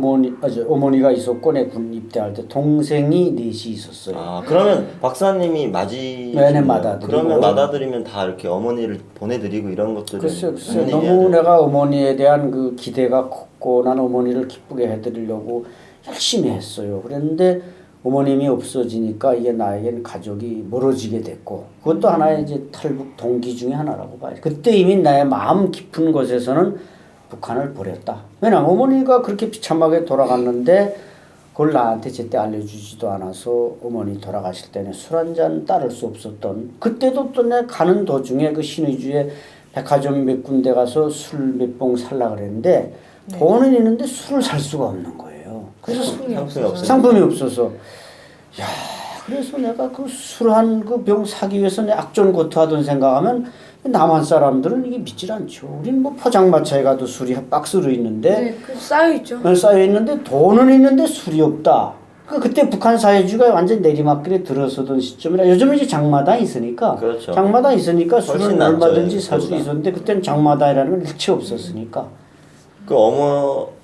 어머니가 있었고, 내 군 입대할 때 동생이 넷이 있었어요. 그러면 박사님이 맞이. 네네, 맞아드리고. 그러면 맞아들이면 다 이렇게 어머니를 보내드리고 이런 것들을. 글쎄요. 당연히 너무 해야 돼요. 내가 어머니에 대한 그 기대가 컸고, 난 어머니를 기쁘게 해드리려고 열심히 했어요. 그랬는데 어머님이 없어지니까 이게 나에겐 가족이 멀어지게 됐고, 그것도 하나의 이제 탈북 동기 중에 하나라고 봐요. 그때 이미 나의 마음 깊은 곳에서는 북한을 버렸다. 왜냐면 어머니가 그렇게 비참하게 돌아갔는데 그걸 나한테 제때 알려주지도 않아서 어머니 돌아가실 때는 술 한 잔 따를 수 없었던, 그때도 또 내 가는 도중에 그 신의주에 백화점 몇 군데 가서 술 몇 봉 살라 그랬는데 돈은 있는데 술을 살 수가 없는 거예요. 그래서 상품이 없어서 야, 그래서 내가 그 술 한 그 병 사기 위해서 내 악전고투하던 생각하면 남한 사람들은 이게 믿질 않죠. 우린 뭐 포장마차에 가도 술이 박스로 있는데 네, 그 쌓여있죠. 쌓여 있는데 돈은 있는데 술이 없다. 그때 북한 사회주의가 완전 내리막길에 들어서던 시점이라 요즘은 이제 장마당 있으니까 그렇죠. 장마당 있으니까 술은 훨씬 낫죠, 얼마든지 살 수 그거보다. 있었는데 그때는 장마당이라는 건 일체 없었으니까. 그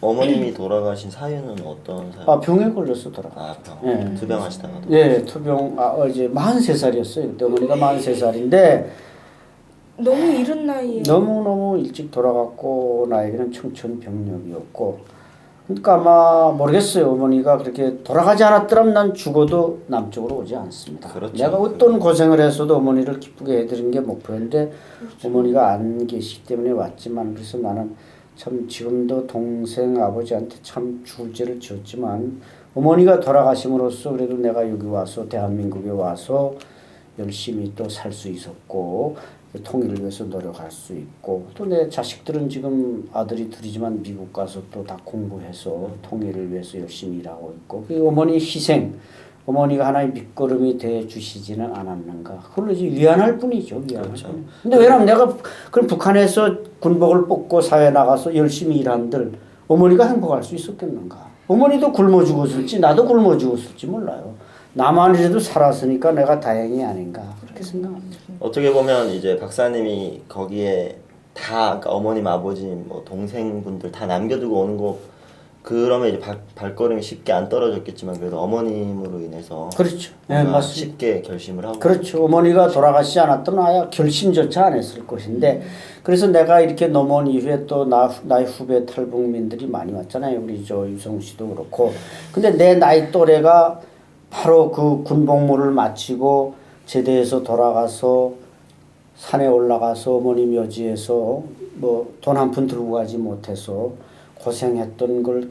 어머님이 돌아가신 사유는 어떤 사유? 병에 걸려서 돌아가. 병. 투병하시다가. 네, 투병 이제 43살이었어요. 그때 어머니가 43살인데 너무 이른 나이에. 너무 일찍 돌아갔고 나에게는 청천벽력이었고, 그러니까 아마 모르겠어요. 어머니가 그렇게 돌아가지 않았더라면 난 죽어도 남쪽으로 오지 않습니다. 그렇죠. 내가 어떤 고생을 했어도 어머니를 기쁘게 해드리는 게 목표인데 어머니가 안 계시기 때문에 왔지만, 그래서 나는 참 지금도 동생 아버지한테 참 죽을 죄를 지었지만 어머니가 돌아가심으로써 그래도 내가 여기 와서 대한민국에 와서 열심히 또 살 수 있었고 통일을 위해서 노력할 수 있고, 또 내 자식들은 지금 아들이 둘이지만 미국 가서 또 다 공부해서 통일을 위해서 열심히 일하고 있고, 그 어머니 희생, 어머니가 하나의 밑거름이 돼 주시지는 않았는가. 그걸로 이제 위안할 뿐이죠. 위안할 그렇죠. 뿐. 근데 왜냐면 내가 그럼 북한에서 군복을 뽑고 사회 나가서 열심히 일한들 어머니가 행복할 수 있었겠는가. 어머니도 굶어 죽었을지 나도 굶어 죽었을지 몰라요. 나만이라도 살았으니까 내가 다행이 아닌가 그렇게 생각합니다. 어떻게 보면 이제 박사님이 거기에 다 그러니까 어머님, 아버님, 뭐 동생분들 다 남겨두고 오는 거, 그러면 이제 발걸음이 쉽게 안 떨어졌겠지만 그래도 어머님으로 인해서 그렇죠. 네, 뭔가 맞습니다. 쉽게 결심을 하고. 그렇죠. 어머니가 돌아가시지 않았던 아야 결심조차 안 했을 것인데, 그래서 내가 이렇게 넘어온 이후에 또 나의 후배 탈북민들이 많이 왔잖아요. 우리 저 유성우 씨도 그렇고. 근데 내 나이 또래가 바로 그 군복무를 마치고 제대해서 돌아가서 산에 올라가서 어머니 묘지에서 뭐 돈 한 푼 들고 가지 못해서 고생했던 걸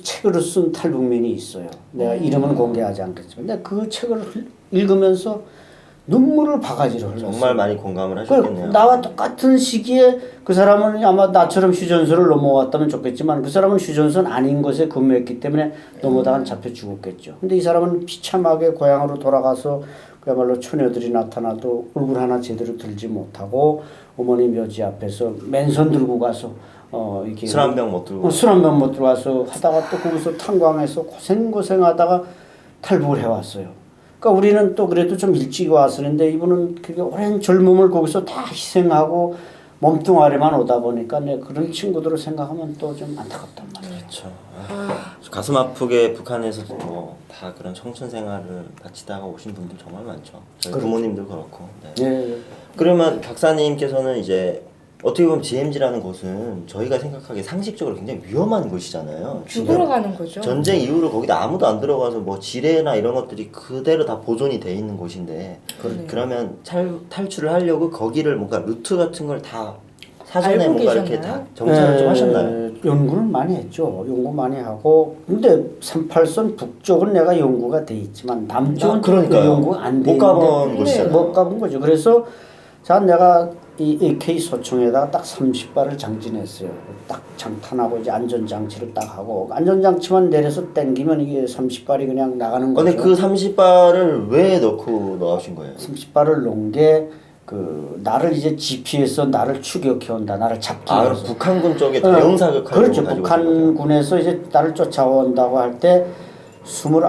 책으로 쓴 탈북민이 있어요. 내가 이름은 공개하지 않겠지만 근데 그 책을 읽으면서 눈물을 바가지로 흘렸어요. 정말 많이 공감을 하셨겠네요. 나와 똑같은 시기에 그 사람은 아마 나처럼 휴전선을 넘어왔다면 좋겠지만 그 사람은 휴전선 아닌 곳에 근무했기 때문에 넘어다가 잡혀 죽었겠죠. 근데 이 사람은 비참하게 고향으로 돌아가서 그야말로 처녀들이 나타나도 얼굴 하나 제대로 들지 못하고 어머니 묘지 앞에서 맨손 들고 가서 이렇게 술 한 병 못 들고 술 한 병 못 들고 와서 하다가 또 거기서 탄광해서 고생하다가 탈북을 해왔어요. 그러니까 우리는 또 그래도 좀 일찍 왔었는데 이분은 그게 오랜 젊음을 거기서 다 희생하고 몸뚱아리만 오다 보니까 내 그런 친구들을 생각하면 또 좀 안타깝단 말이에요. 그렇죠. 가슴 아프게 북한에서 뭐 다 그런 청춘 생활을 바치다가 오신 분들 정말 많죠. 저희 그렇죠. 부모님도 그렇고. 네. 네. 그러면 박사님께서는 이제 어떻게 보면 GMG라는 곳은 저희가 생각하기에 상식적으로 굉장히 위험한 곳이잖아요. 죽으러 가는 거죠. 전쟁 이후로 거기다 아무도 안 들어가서 뭐 지뢰나 이런 것들이 그대로 다 보존이 돼 있는 곳인데 그러면 탈출을 하려고 거기를 뭔가 루트 같은 걸 다 사전에 알고 뭔가 이렇게 계셨나요? 다 정찰을 좀 하셨나요? 연구는 많이 했죠. 연구 많이 하고 근데 38선 북쪽은 내가 연구가 돼 있지만 남쪽은 그러니까요. 연구가 안 돼 못 가본 있는데 곳이잖아요. 못 가본 거죠. 그래서 자 내가 이 AK 소총에다가 딱 30발을 장진했어요. 딱 장탄하고 이제 안전장치를 딱 하고 안전장치만 내려서 땡기면 이게 30발이 그냥 나가는 거죠. 근데 그 30발을 왜 넣고 나오신 거예요? 30발을 놓은 게 그 나를 이제 GP에서 나를 추격해 온다, 나를 잡기 위해서. 북한군 쪽에 대형 사격하려고 그렇죠. 가지고 북한군에서 이제 나를 쫓아온다고 할 때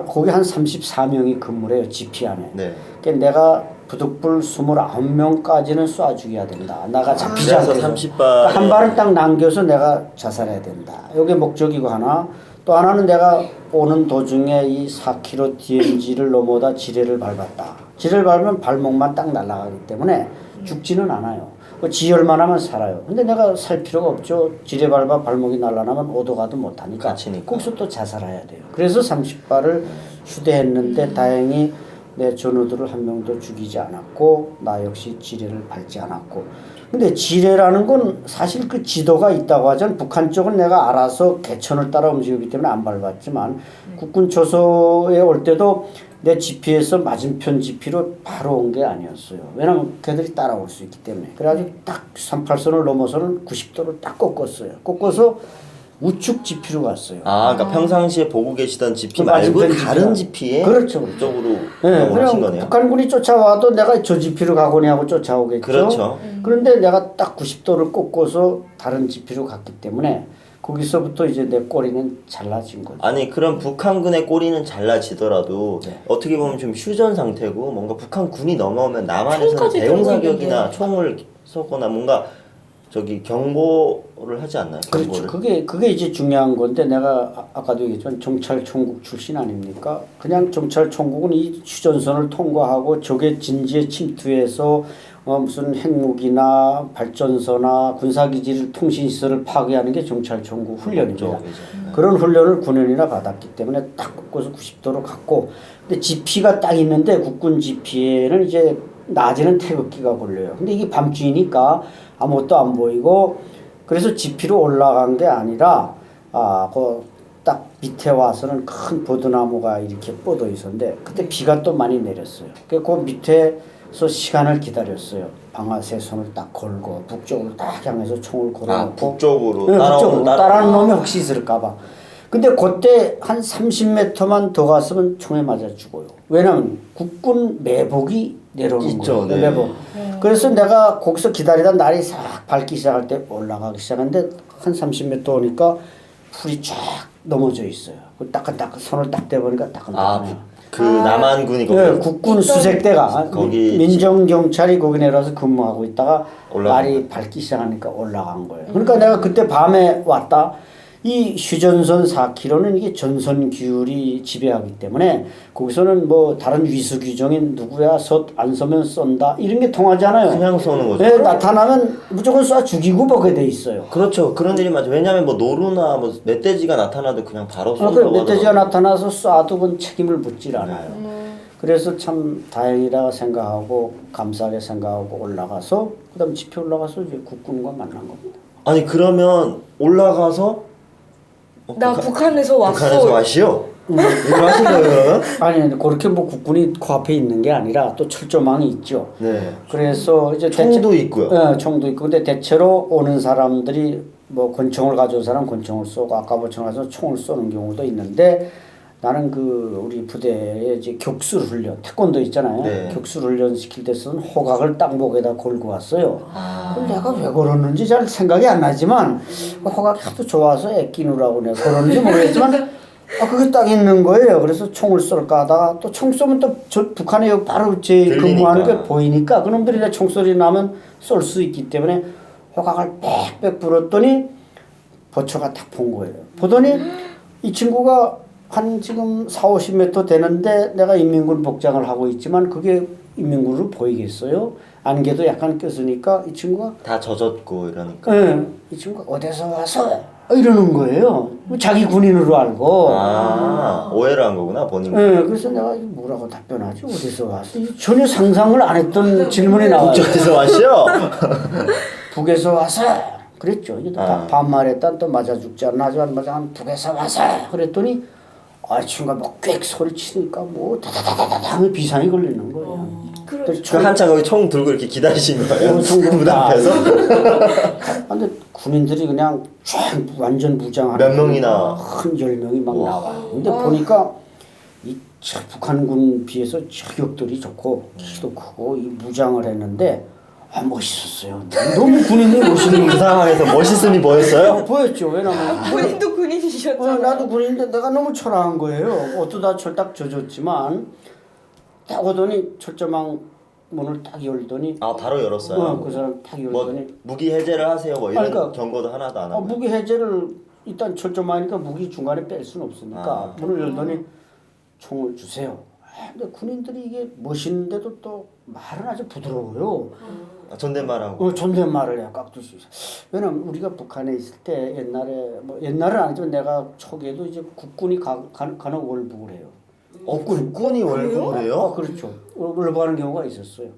거기 한 34명이 근무를 해요. GP 안에. 네. 그러니까 내가 부득불 29명까지는 쏴 죽여야 된다. 나가 잡히지 않게. 그래서 30발 한 발을 딱 남겨서 내가 자살해야 된다. 이게 목적이고 하나. 또 하나는 내가 오는 도중에 이 4km DMZ를 넘어다 지뢰를 밟았다. 지뢰를 밟으면 발목만 딱 날아가기 때문에 죽지는 않아요. 지혈만 하면 살아요. 근데 내가 살 필요가 없죠. 지뢰 밟아 발목이 날아나면 오도 가도 못하니까 갇히니까. 거기서 또 자살해야 돼요. 그래서 30발을 휴대했는데 다행히 내 전우들을 한 명도 죽이지 않았고 나 역시 지뢰를 밟지 않았고. 근데 지뢰라는 건 사실 그 지도가 있다고 하잖아요. 북한 쪽은 내가 알아서 개천을 따라 움직이기 때문에 안 밟았지만 국군 초소에 올 때도 내 GP에서 맞은편 GP로 바로 온 게 아니었어요. 왜냐면 걔들이 따라올 수 있기 때문에. 그래가지고 딱 38선을 넘어서는 90도를 딱 꺾었어요. 꺾어서 우측 GP로 갔어요. 그러니까 평상시에 보고 계시던 GP 그 말고 맞은편 다른 GP GP에 그렇죠. 그쪽으로 네, 넘어가신 그냥 거네요. 북한군이 쫓아와도 내가 저 GP로 가거니 하고 쫓아오겠죠. 그렇죠. 그런데 내가 딱 90도를 꺾어서 다른 GP로 갔기 때문에 거기서부터 이제 내 꼬리는 잘라진 거죠. 아니 그럼 북한군의 꼬리는 잘라지더라도 네. 어떻게 보면 좀 휴전 상태고 뭔가 북한군이 넘어오면 남한에서는 총까지 대형 들고 사격이나 있는데. 총을 쏘거나 뭔가 경보를 하지 않나요? 그렇죠. 경보를. 그게 이제 중요한 건데 내가 아까도 얘기했지만 정찰총국 출신 아닙니까? 그냥 정찰총국은 이 휴전선을 통과하고 적의 진지에 침투해서 무슨 핵무기나 발전소나 군사기지를 통신시설을 파괴하는 게 정찰총국 훈련입니다. 그렇죠. 그런 훈련을 9년이나 받았기 때문에 딱 꺾어서 90도로 갔고 근데 GP가 딱 있는데 국군 GP에는 이제 낮에는 태극기가 걸려요. 근데 이게 밤중이니까 아무것도 안 보이고 그래서 GP로 올라간 게 아니라 그 딱 밑에 와서는 큰 버드나무가 이렇게 뻗어 있었는데 그때 비가 또 많이 내렸어요. 그 밑에서 시간을 기다렸어요. 방아쇠 손을 딱 걸고 북쪽으로 딱 향해서 총을 걸어놓고 북쪽으로 네, 북쪽으로 따라오는 따라하는 놈이 혹시 있을까봐. 근데 그때 한 30m만 더 갔으면 총에 맞아 죽어요. 왜냐면 국군 매복이 내려오는 있죠, 거예요. 네. 매복. 그래서 내가 거기서 기다리다 날이 싹 밝기 시작할 때 올라가기 시작했는데 한 30m 오니까 풀이 쫙 넘어져 있어요. 그 따끈따끈 손을 딱 대보니까 따끈따끈해요. 그 남한군이 거기 네, 국군 수색대가 거기 민정경찰이 거기 내려와서 근무하고 있다가 날이 밝기 시작하니까 올라간 거예요. 그러니까 내가 그때 밤에 왔다. 이 휴전선 4km는 이게 전선 규율이 지배하기 때문에 거기서는 뭐 다른 위수 규정인 누구야 안 서면 쏜다 이런 게 통하지 않아요. 그냥 쏘는 거죠. 네, 나타나면 무조건 쏴 죽이고 보게 돼 있어요. 그렇죠. 그런 일이 맞죠. 왜냐하면 뭐 노루나 뭐 멧돼지가 나타나도 그냥 바로 그래, 쏜다고 멧돼지가 하더라고요. 나타나서 쏴도 그건 책임을 묻질 않아요. 그래서 참 다행이라 생각하고 감사하게 생각하고 올라가서 그다음 집회 올라가서 이제 국군과 만난 겁니다. 아니 그러면 올라가서 나 북한에서 왔어. 북한에서 와시오? 이걸 하신 거예요 그러면? 아니 그렇게 뭐 국군이 코앞에 있는 게 아니라 또 철조망이 있죠. 네. 그래서 이제 총도 있고요. 네, 총도 있고 근데 대체로 오는 사람들이 뭐 권총을 가져온 사람 권총을 쏘고 아까부처럼 가서 총을 쏘는 경우도 있는데 나는 그 우리 부대에 이제 격술 훈련 태권도 있잖아요. 네. 격술 훈련 시킬 때서는 호각을 딱 목에다 걸고 왔어요. 그럼 내가 왜 걸었는지 잘 생각이 안 나지만 호각이 하도 좋아서 애끼느라고 내가 걸었는지 모르겠지만 그게 딱 있는 거예요. 그래서 총을 쏠까 하다가 또 총 쏘면 또 저 북한에 여기 바로 제 근무하는 게 보이니까 그놈들이 내 총소리 나면 쏠 수 있기 때문에 호각을 빽빽 불었더니 버처가 딱 본 거예요. 보더니 이 친구가 한 지금 40-50m 되는데 내가 인민군 복장을 하고 있지만 그게 인민군으로 보이겠어요? 안개도 약간 꼈으니까 이 친구가 다 젖었고 이러니까. 네, 이 친구가 어디서 와서 이러는 거예요. 자기 군인으로 알고. 오해를 한 거구나 본인. 네, 그래서 내가 뭐라고 답변하지? 어디서 와서? 전혀 상상을 안 했던 질문이 나와요. 어디서 와시오? 북에서 와서 그랬죠. 이게 반말했다 또 맞아 죽지 않나 하지만 맞아 북에서 와서 그랬더니 친구가 막 꽥 소리 치니까 뭐 다다다다다 비상이 걸리는 거예요. 그 한참 거기 총 들고 이렇게 기다리신 거예요? 문 앞에서? 근데 군인들이 그냥 쫙 완전 무장하는 몇 명이나? 한 10명이 막 나와. 근데 보니까 이 북한군 비해서 저격들이 좋고 키도 크고 이 무장을 했는데 멋있었어요. 너무 군인들이 멋있는 그 상황에서 멋있음이 보였어요? 보였죠. 왜냐면 본인도 군인이셨잖아요. 나도 군인인데 내가 너무 초라한 거예요. 옷도 다 철딱 젖었지만 딱 오더니 철조망 문을 딱 열더니 바로 열었어요? 그 사람 딱 뭐 열더니 무기 해제를 하세요 뭐 이런 그러니까, 경고도 하나도 안 하고. 무기 해제를 일단 철조망이니까 무기 중간에 뺄 수는 없으니까 문을 열더니 총을 주세요. 근데 군인들이 이게 멋있는데도 또 말은 아주 부드러워요. 존댓말하고. 존댓말을 해요. 깍두시. 왜냐면 우리가 북한에 있을 때 옛날에 뭐 옛날은 아니지만 내가 초기에도 이제 국군이 간혹 월북을 해요. 국군이 월북을 해요? 그렇죠. 월북하는 경우가 있었어요.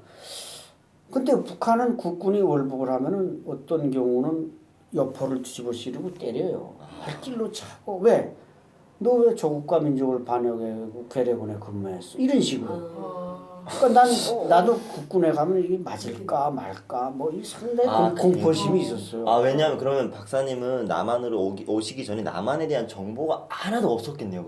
근데 북한은 국군이 월북을 하면은 어떤 경우는 여포를 뒤집어 씌우고 때려요. 활길로 차고 왜? 너 왜 조국과 민족을 반역해 괴뢰군에 근무했어? 이런 식으로. 그러니까 나도 국군에 가면 이게 맞을까 말까 뭐 이 상당히 공포심이 있었어요. 왜냐면 그러면 박사님은 남한으로 오시기 전에 남한에 대한 정보가 하나도 없었겠네요.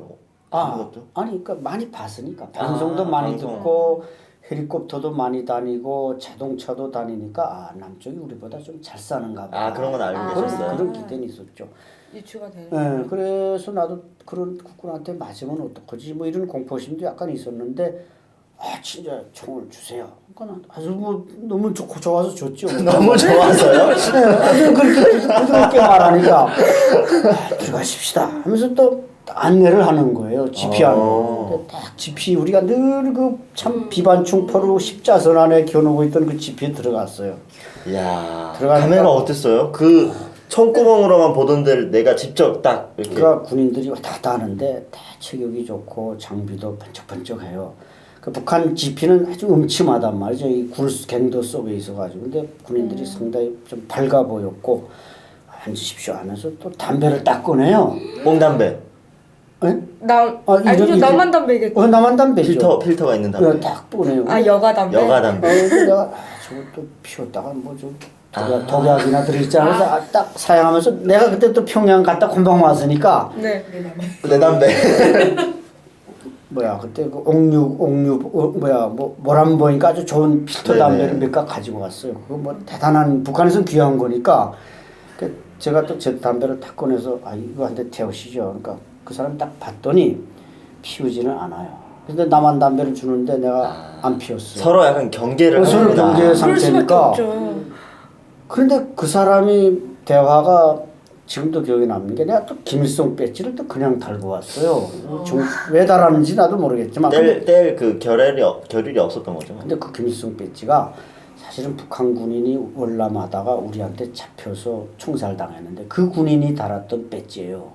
그것도? 아니 그러니까 많이 봤으니까 방송도 많이 듣고 헬리콥터도 많이 다니고 자동차도 다니니까 남쪽이 우리보다 좀 잘 사는가 봐. 그런 건 알고 계셨어요? 그런 기대는 있었죠. 유추가 되는. 네, 그래서 나도 그런 국군한테 맞으면 어떡하지 뭐 이런 공포심도 약간 있었는데 진짜 총을 주세요. 그러니까 아주 뭐 너무 좋아서 줬죠. 너무 좋아서요? 아주 그렇게 부드럽게 말하니까 들어가십시다 하면서 또 안내를 하는 거예요. 지피하는. 딱 지피 우리가 늘 그 참 비반충포로 십자선 안에 겨누고 있던 그 지피에 들어갔어요. 이야. 감회가 어땠어요? 그 총구멍으로만 보던 데를 내가 직접 딱 이렇게. 그러니까 군인들이 왔다 갔다 하는데 다 체격이 좋고 장비도 번쩍번쩍해요. 그 북한 지피는 아주 음침하단 말이죠. 이 굴갱도 속에 있어가지고. 근데 군인들이 상당히 좀 밝아 보였고 앉으십시오 하면서 또 담배를 딱 꺼내요. 뽕담배. 아니죠. 남한 담배겠죠. 남한 담배죠. 필터가 있는 담배. 딱 꺼내요. 여가 담배. 여가 담배. 내가 저것도 피웠다가 뭐 좀 독약이나 들어있잖아. 그래서 딱 사용하면서 내가 그때 또 평양 갔다 금방 왔으니까. 네. 내 담배. 그때 그 모란보니까 아주 좋은 필터 담배를 몇 각 가지고 왔어요. 그거 뭐 대단한 북한에서는 귀한 거니까. 제가 또 제 담배를 딱 꺼내서 이거 한 대 태우시죠. 그러니까 그 사람 딱 봤더니 피우지는 않아요. 근데 남한 담배를 주는데 내가 안 피웠어요. 서로 약간 경계를 서로 경계 상태니까. 그런데 그 사람이 대화가 지금도 기억이 남는 게 내가 또 김일성 배지를 또 그냥 달고 왔어요. 왜 달았는지 나도 모르겠지만. 뗄 그 결의이 없었던 거죠. 근데 그 김일성 배지가 사실은 북한 군인이 월남하다가 우리한테 잡혀서 총살당했는데 그 군인이 달았던 배지예요.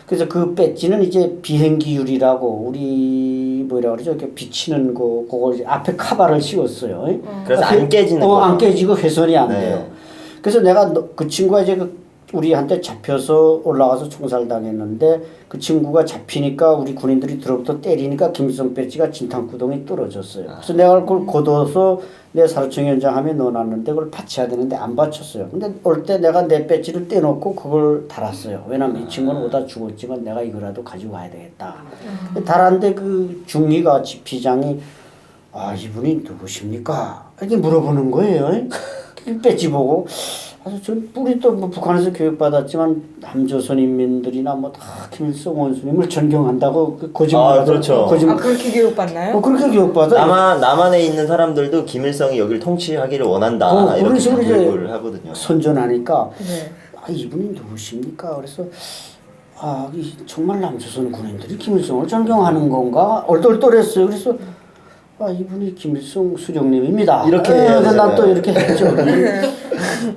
그래서 그 배지는 이제 비행기율이라고 우리 뭐라 그러죠? 이렇게 비치는 거 그걸 이제 앞에 카바를 씌웠어요. 그래서 안 깨지는 거예요. 안 깨지고 훼손이 안 네. 돼요. 그래서 내가 그 친구가 이제 우리한테 잡혀서 올라가서 총살당했는데 그 친구가 잡히니까 우리 군인들이 들어부터 때리니까 김일성 배지가 진탕구덩이 떨어졌어요. 그래서 내가 그걸 걷어서 내 사료청 현장함에 넣어놨는데 그걸 받쳐야 되는데 안 받쳤어요. 근데 올 때 내가 내 배지를 떼놓고 그걸 달았어요. 왜냐면 이 친구는 오다 죽었지만 내가 이거라도 가지고 가야 되겠다. 달았는데 그 중위가 지피장이 아 이분이 누구십니까? 이렇게 물어보는 거예요. 배지 보고. 그래서 전 우리 또 뭐 북한에서 교육받았지만 남조선 인민들이나 뭐 다 김일성 원수님을 존경한다고 그 거짓말. 그렇죠. 거짓말. 그렇게 교육받나요? 그렇게 교육받아. 남한에 있는 사람들도 김일성이 여기를 통치하기를 원한다 이렇게 그래서 이제 교육을 하거든요. 선전하니까 네. 아 이분이 누구십니까? 그래서 정말 남조선 군인들이 김일성을 존경하는 건가? 얼떨떨했어요. 그래서 이분이 김일성 수령님입니다. 이렇게 난 또 이렇게 했죠.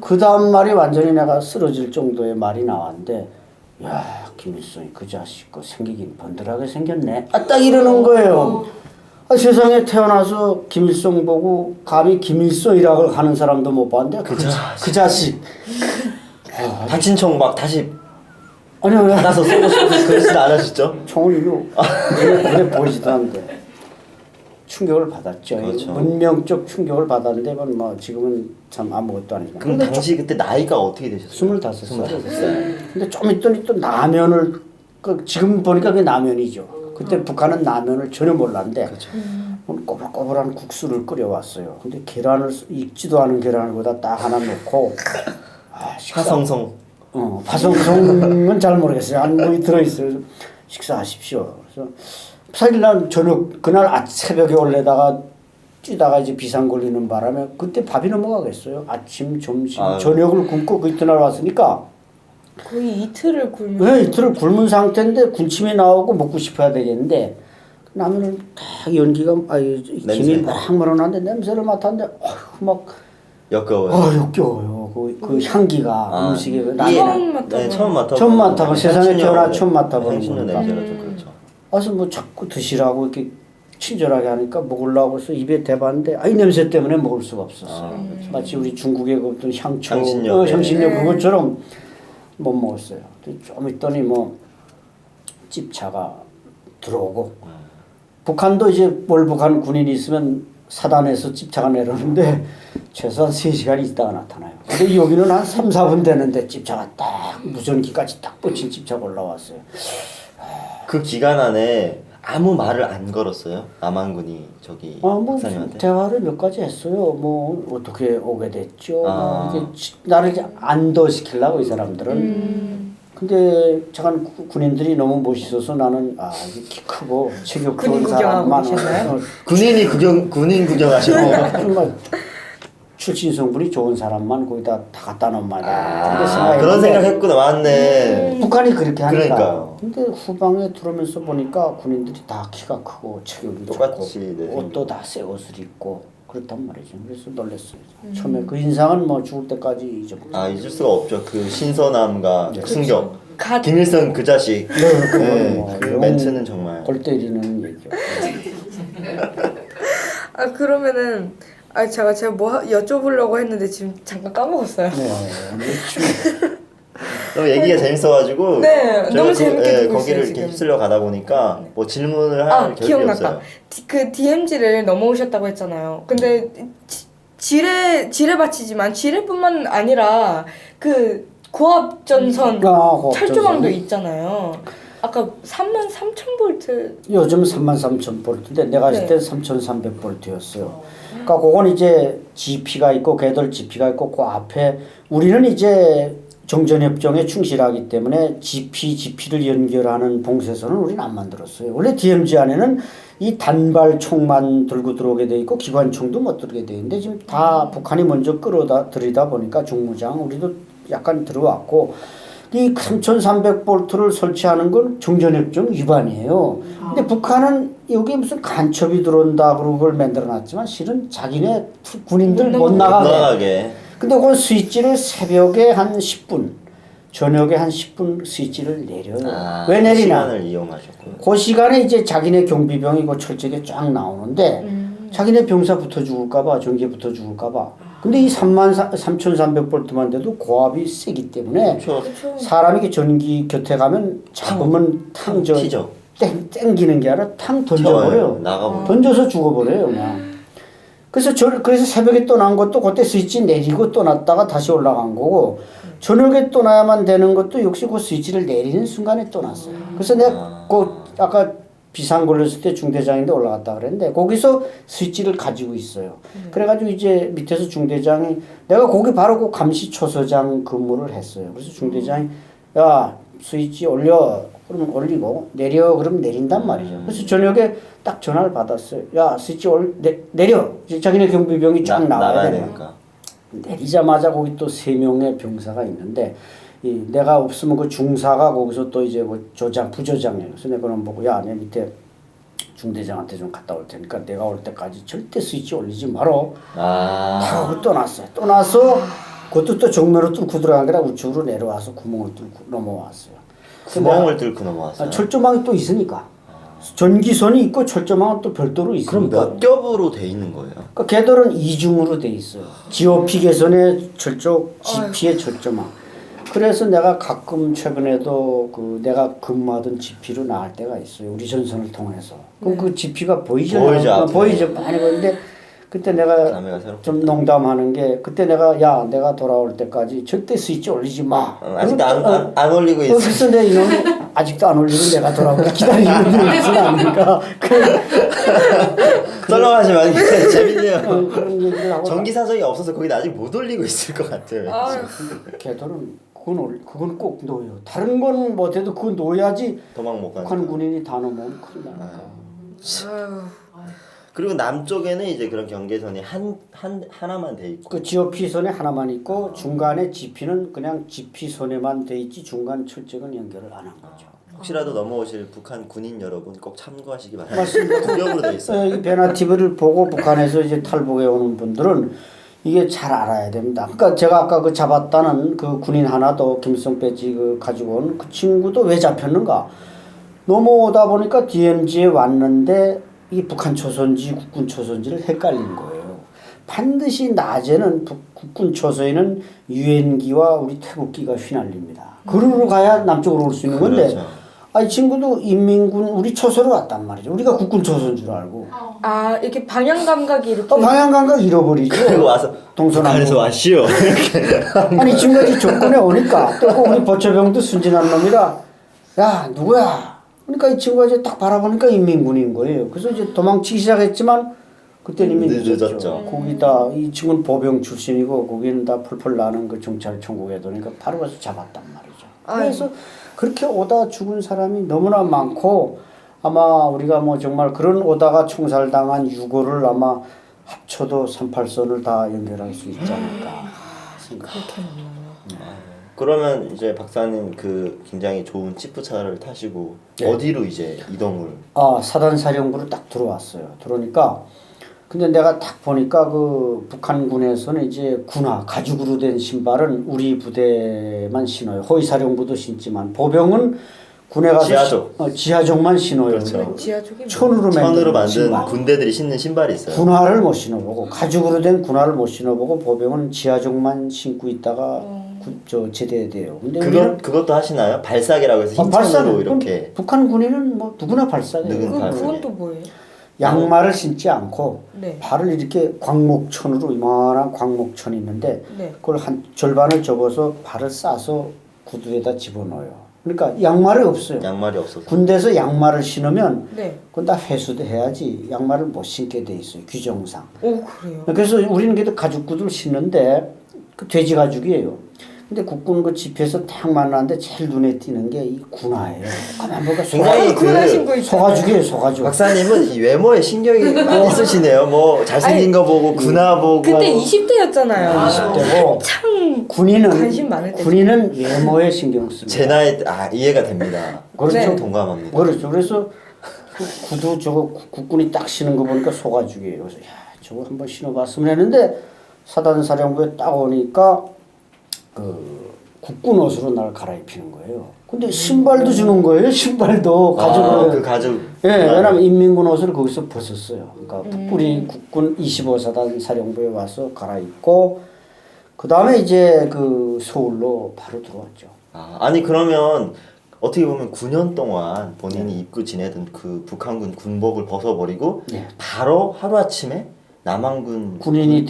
그 다음 말이 완전히 내가 쓰러질 정도의 말이 나왔는데 야 김일성이 그 자식 거 생기긴 번들하게 생겼네. 딱 이러는 거예요. 세상에 태어나서 김일성 보고 감히 김일성이라고 하는 사람도 못 봤는데 그 자식. 다친 총 막 다시 아니요. 받아서 쏘고 싶어서 그러지도 않으셨죠? 총을 이거 눈에 보이지도 않는데 충격을 받았죠. 그렇죠. 문명적 충격을 받았는데 뭐 지금은 참 아무것도 아니지만. 그럼 당시 그때 나이가 어떻게 되셨어요? 25살. 25살. 근데 좀 있더니 또 라면을 지금 보니까 그게 라면이죠. 그때 북한은 라면을 전혀 몰랐는데 그렇죠. 꼬불꼬불한 국수를 끓여왔어요. 근데 계란을 익지도 않은 계란을 거기다 딱 하나 넣고 화성성. 화성성은 잘 모르겠어요. 안무이 들어있어요. 식사하십시오. 그래서 사실 난 저녁 그날 새벽에 올래다가 뛰다가 이제 비상 걸리는 바람에 그때 밥이 넘어가겠어요. 아침, 점심, 저녁을 굶고 그 이튿날 왔으니까 거의 이틀을 굶은. 네, 이틀을 굶은 상태인데 군침이 나오고 먹고 싶어야 되겠는데 라면은 딱 연기가 김이 막 물어나는데 냄새를 맡았는데 막 역겨워요. 역겨워요. 그 향기가 음식에 처음 맡아보는. 세상에 태어나 처음 맡아보는 향신료 거니까. 냄새가 좀 그렇죠. 와서 뭐 자꾸 드시라고 이렇게 친절하게 하니까 먹으려고 해서 입에 대봤는데 이 냄새 때문에 먹을 수가 없었어요. 마치 우리 중국의 그 어떤 향신료 그것처럼 못 먹었어요. 좀 있더니 뭐 집차가 들어오고 북한도 이제 월북한 군인이 있으면 사단에서 집차가 내려오는데 최소한 3시간 있다가 나타나요. 근데 여기는 한 3, 4분 되는데 집차가 딱 무전기까지 딱 뻗친 집차가 올라왔어요. 그 기간 안에 아무 말을 안 걸었어요? 남한군이 저기 박사님한테? 대화를 몇 가지 했어요. 뭐 어떻게 오게 됐죠. 이게 나를 이제 안도시키려고 이 사람들은. 근데 잠깐 군인들이 너무 멋있어서 나는 이게 키 크고 체격 좋은 사람만 군인 구경하시고 정말 출신 성분이 좋은 사람만 거기다 다 갖다 놓은 말이야. 그런 생각했구나. 맞네. 북한이 그렇게 하니까. 그러니까요. 근데 후방에 들어오면서 보니까 군인들이 다 키가 크고 체격이 똑같이 좋고 옷도 다 새 옷을 입고 그렇단 말이죠. 그래서 놀랐어요. 처음에 그 인상은 뭐 죽을 때까지 잊어먹어요. 잊을 수가 없죠. 그 신선함과 승격. 갓. 김일성 그 자식. 네, 그 멘트는 정말. 골 때리는 얘기죠. 그러면은 제가 뭐 여쭤보려고 했는데 지금 잠깐 까먹었어요. 너무 얘기가 재밌어가지고 네, 너무 재밌게 듣고 거기를 있어요, 이렇게 지금. 휩쓸려 가다 보니까 뭐 질문을 할 겨를이 기억났다. 없어요. 그 DMZ를 넘어오셨다고 했잖아요. 근데 지뢰밭이지만 지뢰뿐만 아니라 그 고압전선 철조망도 있잖아요. 아까 33,000V. 요즘 33,000볼트인데 내가 했을 때 3,300볼트였어요. 그러니까 그건 이제 GP가 있고 걔들 GP가 있고 그 앞에 우리는 이제 정전협정에 충실하기 때문에 GP를 연결하는 봉쇄선을 우리는 안 만들었어요. 원래 DMZ 안에는 이 단발총만 들고 들어오게 돼 있고 기관총도 못 들게 돼 있는데 지금 다 북한이 먼저 끌어들이다 보니까 중무장 우리도 약간 들어왔고 이 3,300볼트를 설치하는 건 정전협정 위반이에요. 근데 북한은 여기 무슨 간첩이 들어온다 그러고 그걸 만들어놨지만 실은 자기네 군인들 못 나가게. 근데 그 스위치를 새벽에 한 10분 저녁에 한 10분 스위치를 내려요. 아, 왜 내리나? 시간을 이용하셨고요. 그 시간에 이제 자기네 경비병이 그 철책에 쫙 나오는데 자기네 병사 붙어 죽을까봐 전기에 붙어 죽을까봐. 근데 이 33,300볼트만 돼도 고압이 세기 때문에 그렇죠. 사람이 그 전기 곁에 가면 잡으면 탕저 튀죠. 땡기는 게 아니라 탕 던져버려요. 나가버려. 던져서 죽어버려요 그냥. 그래서 새벽에 떠난 것도 그때 스위치 내리고 떠났다가 다시 올라간 거고 저녁에 떠나야만 되는 것도 역시 그 스위치를 내리는 순간에 떠났어요. 그래서 내가 아까 비상 걸렸을 때 중대장인데 올라갔다 그랬는데 거기서 스위치를 가지고 있어요. 그래가지고 이제 밑에서 중대장이 내가 거기 바로 그 감시초소장 근무를 했어요. 그래서 중대장이 야 스위치 올려 그러면 올리고 내려 그러면 내린단 말이죠. 그래서 저녁에 딱 전화를 받았어요. 야 스위치 내려. 자기네 경비병이 쫙 나와야 되니까. 내리자마자 거기 또 3명의 병사가 있는데 내가 없으면 그 중사가 거기서 또 이제 뭐 부조장이에요. 그래서 내가 그럼 보고 야 내 밑에 중대장한테 좀 갔다 올 테니까 내가 올 때까지 절대 스위치 올리지 말어. 하고 떠났어요. 떠나서 그것도 또 정면으로 뚫고 들어간 게라 우측으로 내려와서 구멍을 뚫고 넘어왔어요. 구멍을 뚫고 넘어왔어요. 철조망이 또 있으니까. 전기선이 있고 철조망은 또 별도로 있으니까. 그럼 몇 겹으로 돼 있는 거예요? 그러니까 궤도는 이중으로 돼 있어요. GOP 개선의 철쪽, GP의 철조망. 그래서 내가 가끔 최근에도 그 내가 근무하던 GP로 나갈 때가 있어요. 우리 전선을 통해서. 그럼 그 GP가 보이잖아요. 보이죠. 많이 보이는데 그때 내가 좀 농담하는 게 그때 내가 돌아올 때까지 절대 스위치 올리지 마. 아직도 안 올리고 있어. 그래서 내 이놈이 아직도 안 올리고 내가 돌아오기 기다리고 있지 않으니까. 썰렁하지 마. 재밌네요. 그런 얘기를 하고. 전기 사정이 없어서 거기 아직 못 올리고 있을 것 같아요. 걔들은 그건 꼭 놓여요. 다른 건 못해도 그건 놓여야지. 도망 못 가는. 북한 군인이 다 놓으면 큰일 나니까. 그리고 남쪽에는 이제 그런 경계선이 하나만 돼 있고. 그 GOP 선에 하나만 있고 중간에 GP는 그냥 GP 선에만 돼 있지 중간 철책은 연결을 안 한 거죠. 혹시라도 넘어오실 북한 군인 여러분 꼭 참고하시기 바랍니다. 맞습니다. 구역으로 돼 있어요. 이 베나 TV를 보고 북한에서 이제 탈북해 오는 분들은 이게 잘 알아야 됩니다. 그러니까 제가 아까 그 잡았다는 그 군인 하나도 김일성 배지 가지고 온 그 친구도 왜 잡혔는가? 넘어오다 보니까 DMZ에 왔는데 이 북한 초선지 국군 초선지를 헷갈린 거예요. 반드시 낮에는 국군 초소에는 유엔기와 우리 태국기가 휘날립니다. 그루로 가야 남쪽으로 올 수 있는 건데 그렇죠. 이 친구도 인민군 우리 초소로 왔단 말이죠. 우리가 국군 초소인 줄 알고. 이렇게 방향 감각이 이렇게. 방향 감각 잃어버리죠. 그리고 와서 북한에서 왔시오. 아니 지금까지 조건에 오니까 또 우리 보초병도 순진한 놈이라 야 누구야? 그러니까 이 친구가 이제 딱 바라보니까 인민군인 거예요. 그래서 이제 도망치기 시작했지만 그때는 이미 늦었죠. 거기다 이 친구는 보병 출신이고 거기는 다 펄펄 나는 그 경찰 천국에 도니까 바로 가서 잡았단 말이죠. 그래서 그렇게 오다 죽은 사람이 너무나 많고 아마 우리가 뭐 정말 그런 오다가 총살당한 유고를 아마 합쳐도 38선을 다 연결할 수 있지 않을까 생각합니다. 그러면 이제 박사님 그 굉장히 좋은 치프차를 타시고 어디로 이제 이동을? 사단사령부로 딱 들어왔어요. 들어오니까 근데 내가 딱 보니까 그 북한군에서는 이제 군화 가죽으로 된 신발은 우리 부대만 신어요. 호위사령부도 신지만 보병은 군에 가서 지하족만 신어요. 그렇죠. 지하족이 천으로 만든 신발. 군대들이 신는 신발이 있어요. 군화를 못 신어보고 가죽으로 된 군화를 못 신어보고 보병은 지하족만 신고 있다가 제대돼요. 근데 그것도 하시나요? 발사계라고 해서 흰천으로 이렇게. 북한 군인은 뭐 누구나 발사해요. 그건 또 뭐예요? 양말을 신지 않고 네. 발을 이렇게 광목천으로 이만한 광목천이 있는데 그걸 한 절반을 접어서 발을 싸서 구두에다 집어넣어요. 그러니까 양말이 없어요. 양말이 없어서. 군대에서 양말을 신으면 그건 다 회수해야지 양말을 못 신게 돼 있어요. 규정상. 오 그래요. 그래서 우리는 그래도 가죽 구두를 신는데 그 돼지 가죽이에요. 근데 국군 그 집회에서 딱 만났는데 제일 눈에 띄는 게 이 군화예요. 가만 보니까 굉장히 소가죽이에요, 소가죽. 박사님은 이 외모에 신경이 많이 쓰시네요. 뭐 잘생긴 거 보고 군화 보고. 그때 20대였잖아요. 20대고 참 군인은 관심 많을 때. 군인은 외모에 신경 씁니다. 제 나이 이해가 됩니다. 그렇죠. 좀 동감합니다. 그렇죠. 그래서 그 구두 저거 국군이 딱 신은 거 보니까 소가죽이에요. 그래서 야 저거 한번 신어봤으면 했는데 사단사령부에 딱 오니까 그 국군 옷으로 날 갈아입히는 거예요. 근데 신발도 주는 거예요. 신발도 가죽으로. 그 가죽. 예, 왜냐면 인민군 옷을 거기서 벗었어요. 그러니까 우리 국군 25사단 사령부에 와서 갈아입고 그 다음에 이제 그 서울로 바로 들어왔죠. 아니 그러면 어떻게 보면 9년 동안 본인이 입고 지내던 그 북한군 군복을 벗어버리고 네. 바로 하루아침에 남한군 군인이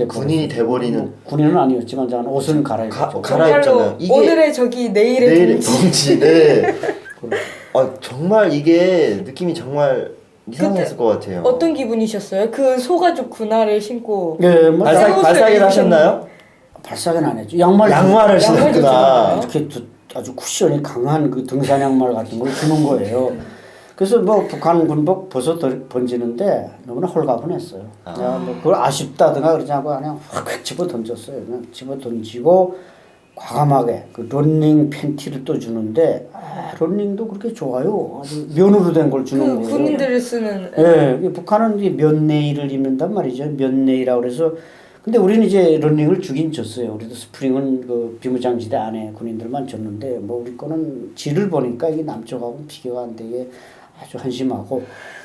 돼버리는 군인은 아니었지만 저는 옷은 갈아입었죠. 갈아입잖아요. 이게 오늘의 적이 내일의 동지. 동지. 네. 정말 이게 느낌이 정말 이상했을 것 같아요. 어떤 기분이셨어요? 그 소가죽 군화를 신고 네, 뭐 발사기를 하셨나요? 발사기는 안 했죠. 양말을 신었구나. 이렇게 아주 쿠션이 강한 그 등산 양말 같은 걸 주는 거예요. 그래서 뭐 북한 군복 벗어 던지는데 너무나 홀가분했어요. 내가 뭐 그걸 아쉽다든가 그러지 않고 그냥 확 집어 던졌어요. 그냥 집어 던지고 과감하게 그 런닝 팬티를 또 주는데 런닝도 그렇게 좋아요. 아주 면으로 된 걸 주는 거예요. 군인들을 쓰는. 예, 북한은 이제 면내의를 입는단 말이죠. 면내의라고 그래서 근데 우리는 이제 런닝을 주긴 줬어요. 우리도 스프링은 그 비무장지대 안에 군인들만 줬는데 뭐 우리 거는 질을 보니까 이게 남쪽하고 비교가 안 되게 아주 한심하고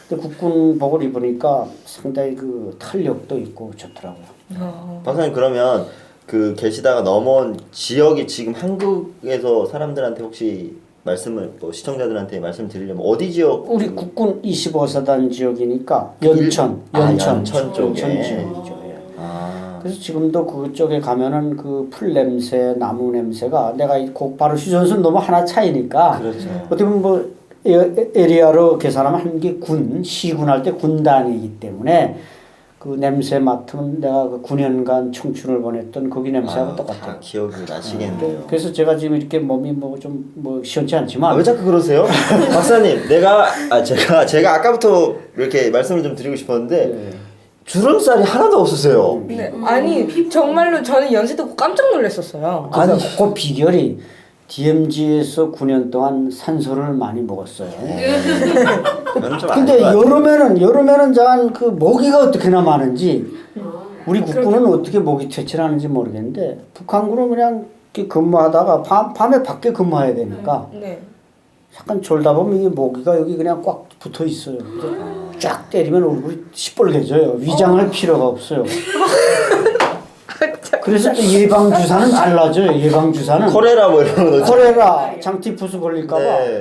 근데 국군복을 입으니까 상당히 그 탄력도 있고 좋더라고요. 박사님 그러면 그 계시다가 넘어온 지역이 지금 한국에서 사람들한테 혹시 말씀을 뭐 시청자들한테 말씀드리려면 어디 지역? 우리 국군 25사단 지역이니까 연천 쪽에. 지역이죠. 예. 그래서 지금도 그쪽에 가면은 그 풀 냄새, 나무 냄새가 내가 바로 휴전선 너무 하나 차이니까 그렇죠. 어떻게 보면 뭐 에리아로 계산하면 한 게 시군할 때 군단이기 때문에 그 냄새 맡으면 내가 그 9년간 청춘을 보냈던 거기 냄새하고 똑같아요. 다 기억이 나시겠네요. 그래서 제가 지금 이렇게 몸이 뭐 좀 시원치 않지만 왜 자꾸 그러세요? 박사님, 제가 아까부터 이렇게 말씀을 좀 드리고 싶었는데 네. 주름살이 하나도 없으세요. 네. 아니 정말로 저는 연세 듣고 깜짝 놀랐었어요. 아니 그 비결이 DMZ에서 9년 동안 산소를 많이 먹었어요. 저는 좀 근데 여름에는 저한 그 모기가 어떻게나 많은지 우리 국군은 어떻게 모기 퇴치를 하는지 모르겠는데 북한군은 그냥 이렇게 근무하다가 밤에 밖에 근무해야 되니까 네. 약간 졸다 보면 이게 모기가 여기 그냥 꽉 붙어 있어요. 쫙 때리면 얼굴이 시뻘개져요. 위장할 필요가 없어요. 그래서 또 예방 주사는 달라져요. 예방 주사는 코레라 뭐 이런 거. 코레라, 장티푸스 걸릴까봐 네.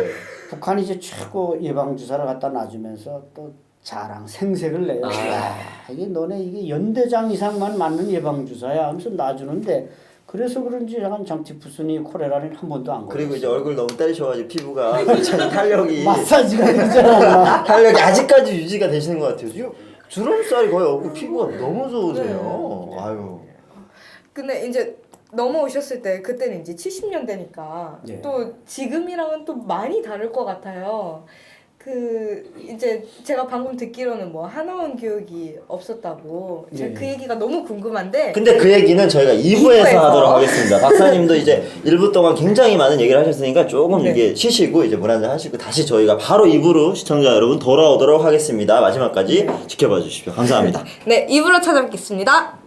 북한이 이제 최고 예방 주사를 갖다 놔주면서 또 자랑 생색을 내요. 야, 이게 너네 이게 연대장 이상만 맞는 예방 주사야 하면서 놔주는데 그래서 그런지 약간 장티푸스니 코레라는 한 번도 안 걸렸어요. 그리고 이제 얼굴 너무 때리셔가지고 피부가 탄력이 마사지가 되잖아. 탄력이 아직까지 유지가 되시는 것 같아요. 지금 주름살이 거의 없고 피부가 너무 좋으세요. 네. 아유. 근데 이제 넘어오셨을 때 그때는 이제 70년대니까 네. 또 지금이랑은 또 많이 다를 것 같아요. 그 이제 제가 방금 듣기로는 뭐 하나원 교육이 없었다고 제가 그 얘기가 너무 궁금한데 근데 그 얘기는 저희가 2부에서 하도록 하겠습니다. 박사님도 이제 1부 동안 굉장히 많은 얘기를 하셨으니까 조금 이게 쉬시고 이제 물 한잔 하시고 다시 저희가 바로 2부로 시청자 여러분 돌아오도록 하겠습니다. 마지막까지 지켜봐 주십시오. 감사합니다. 네 2부로 찾아뵙겠습니다.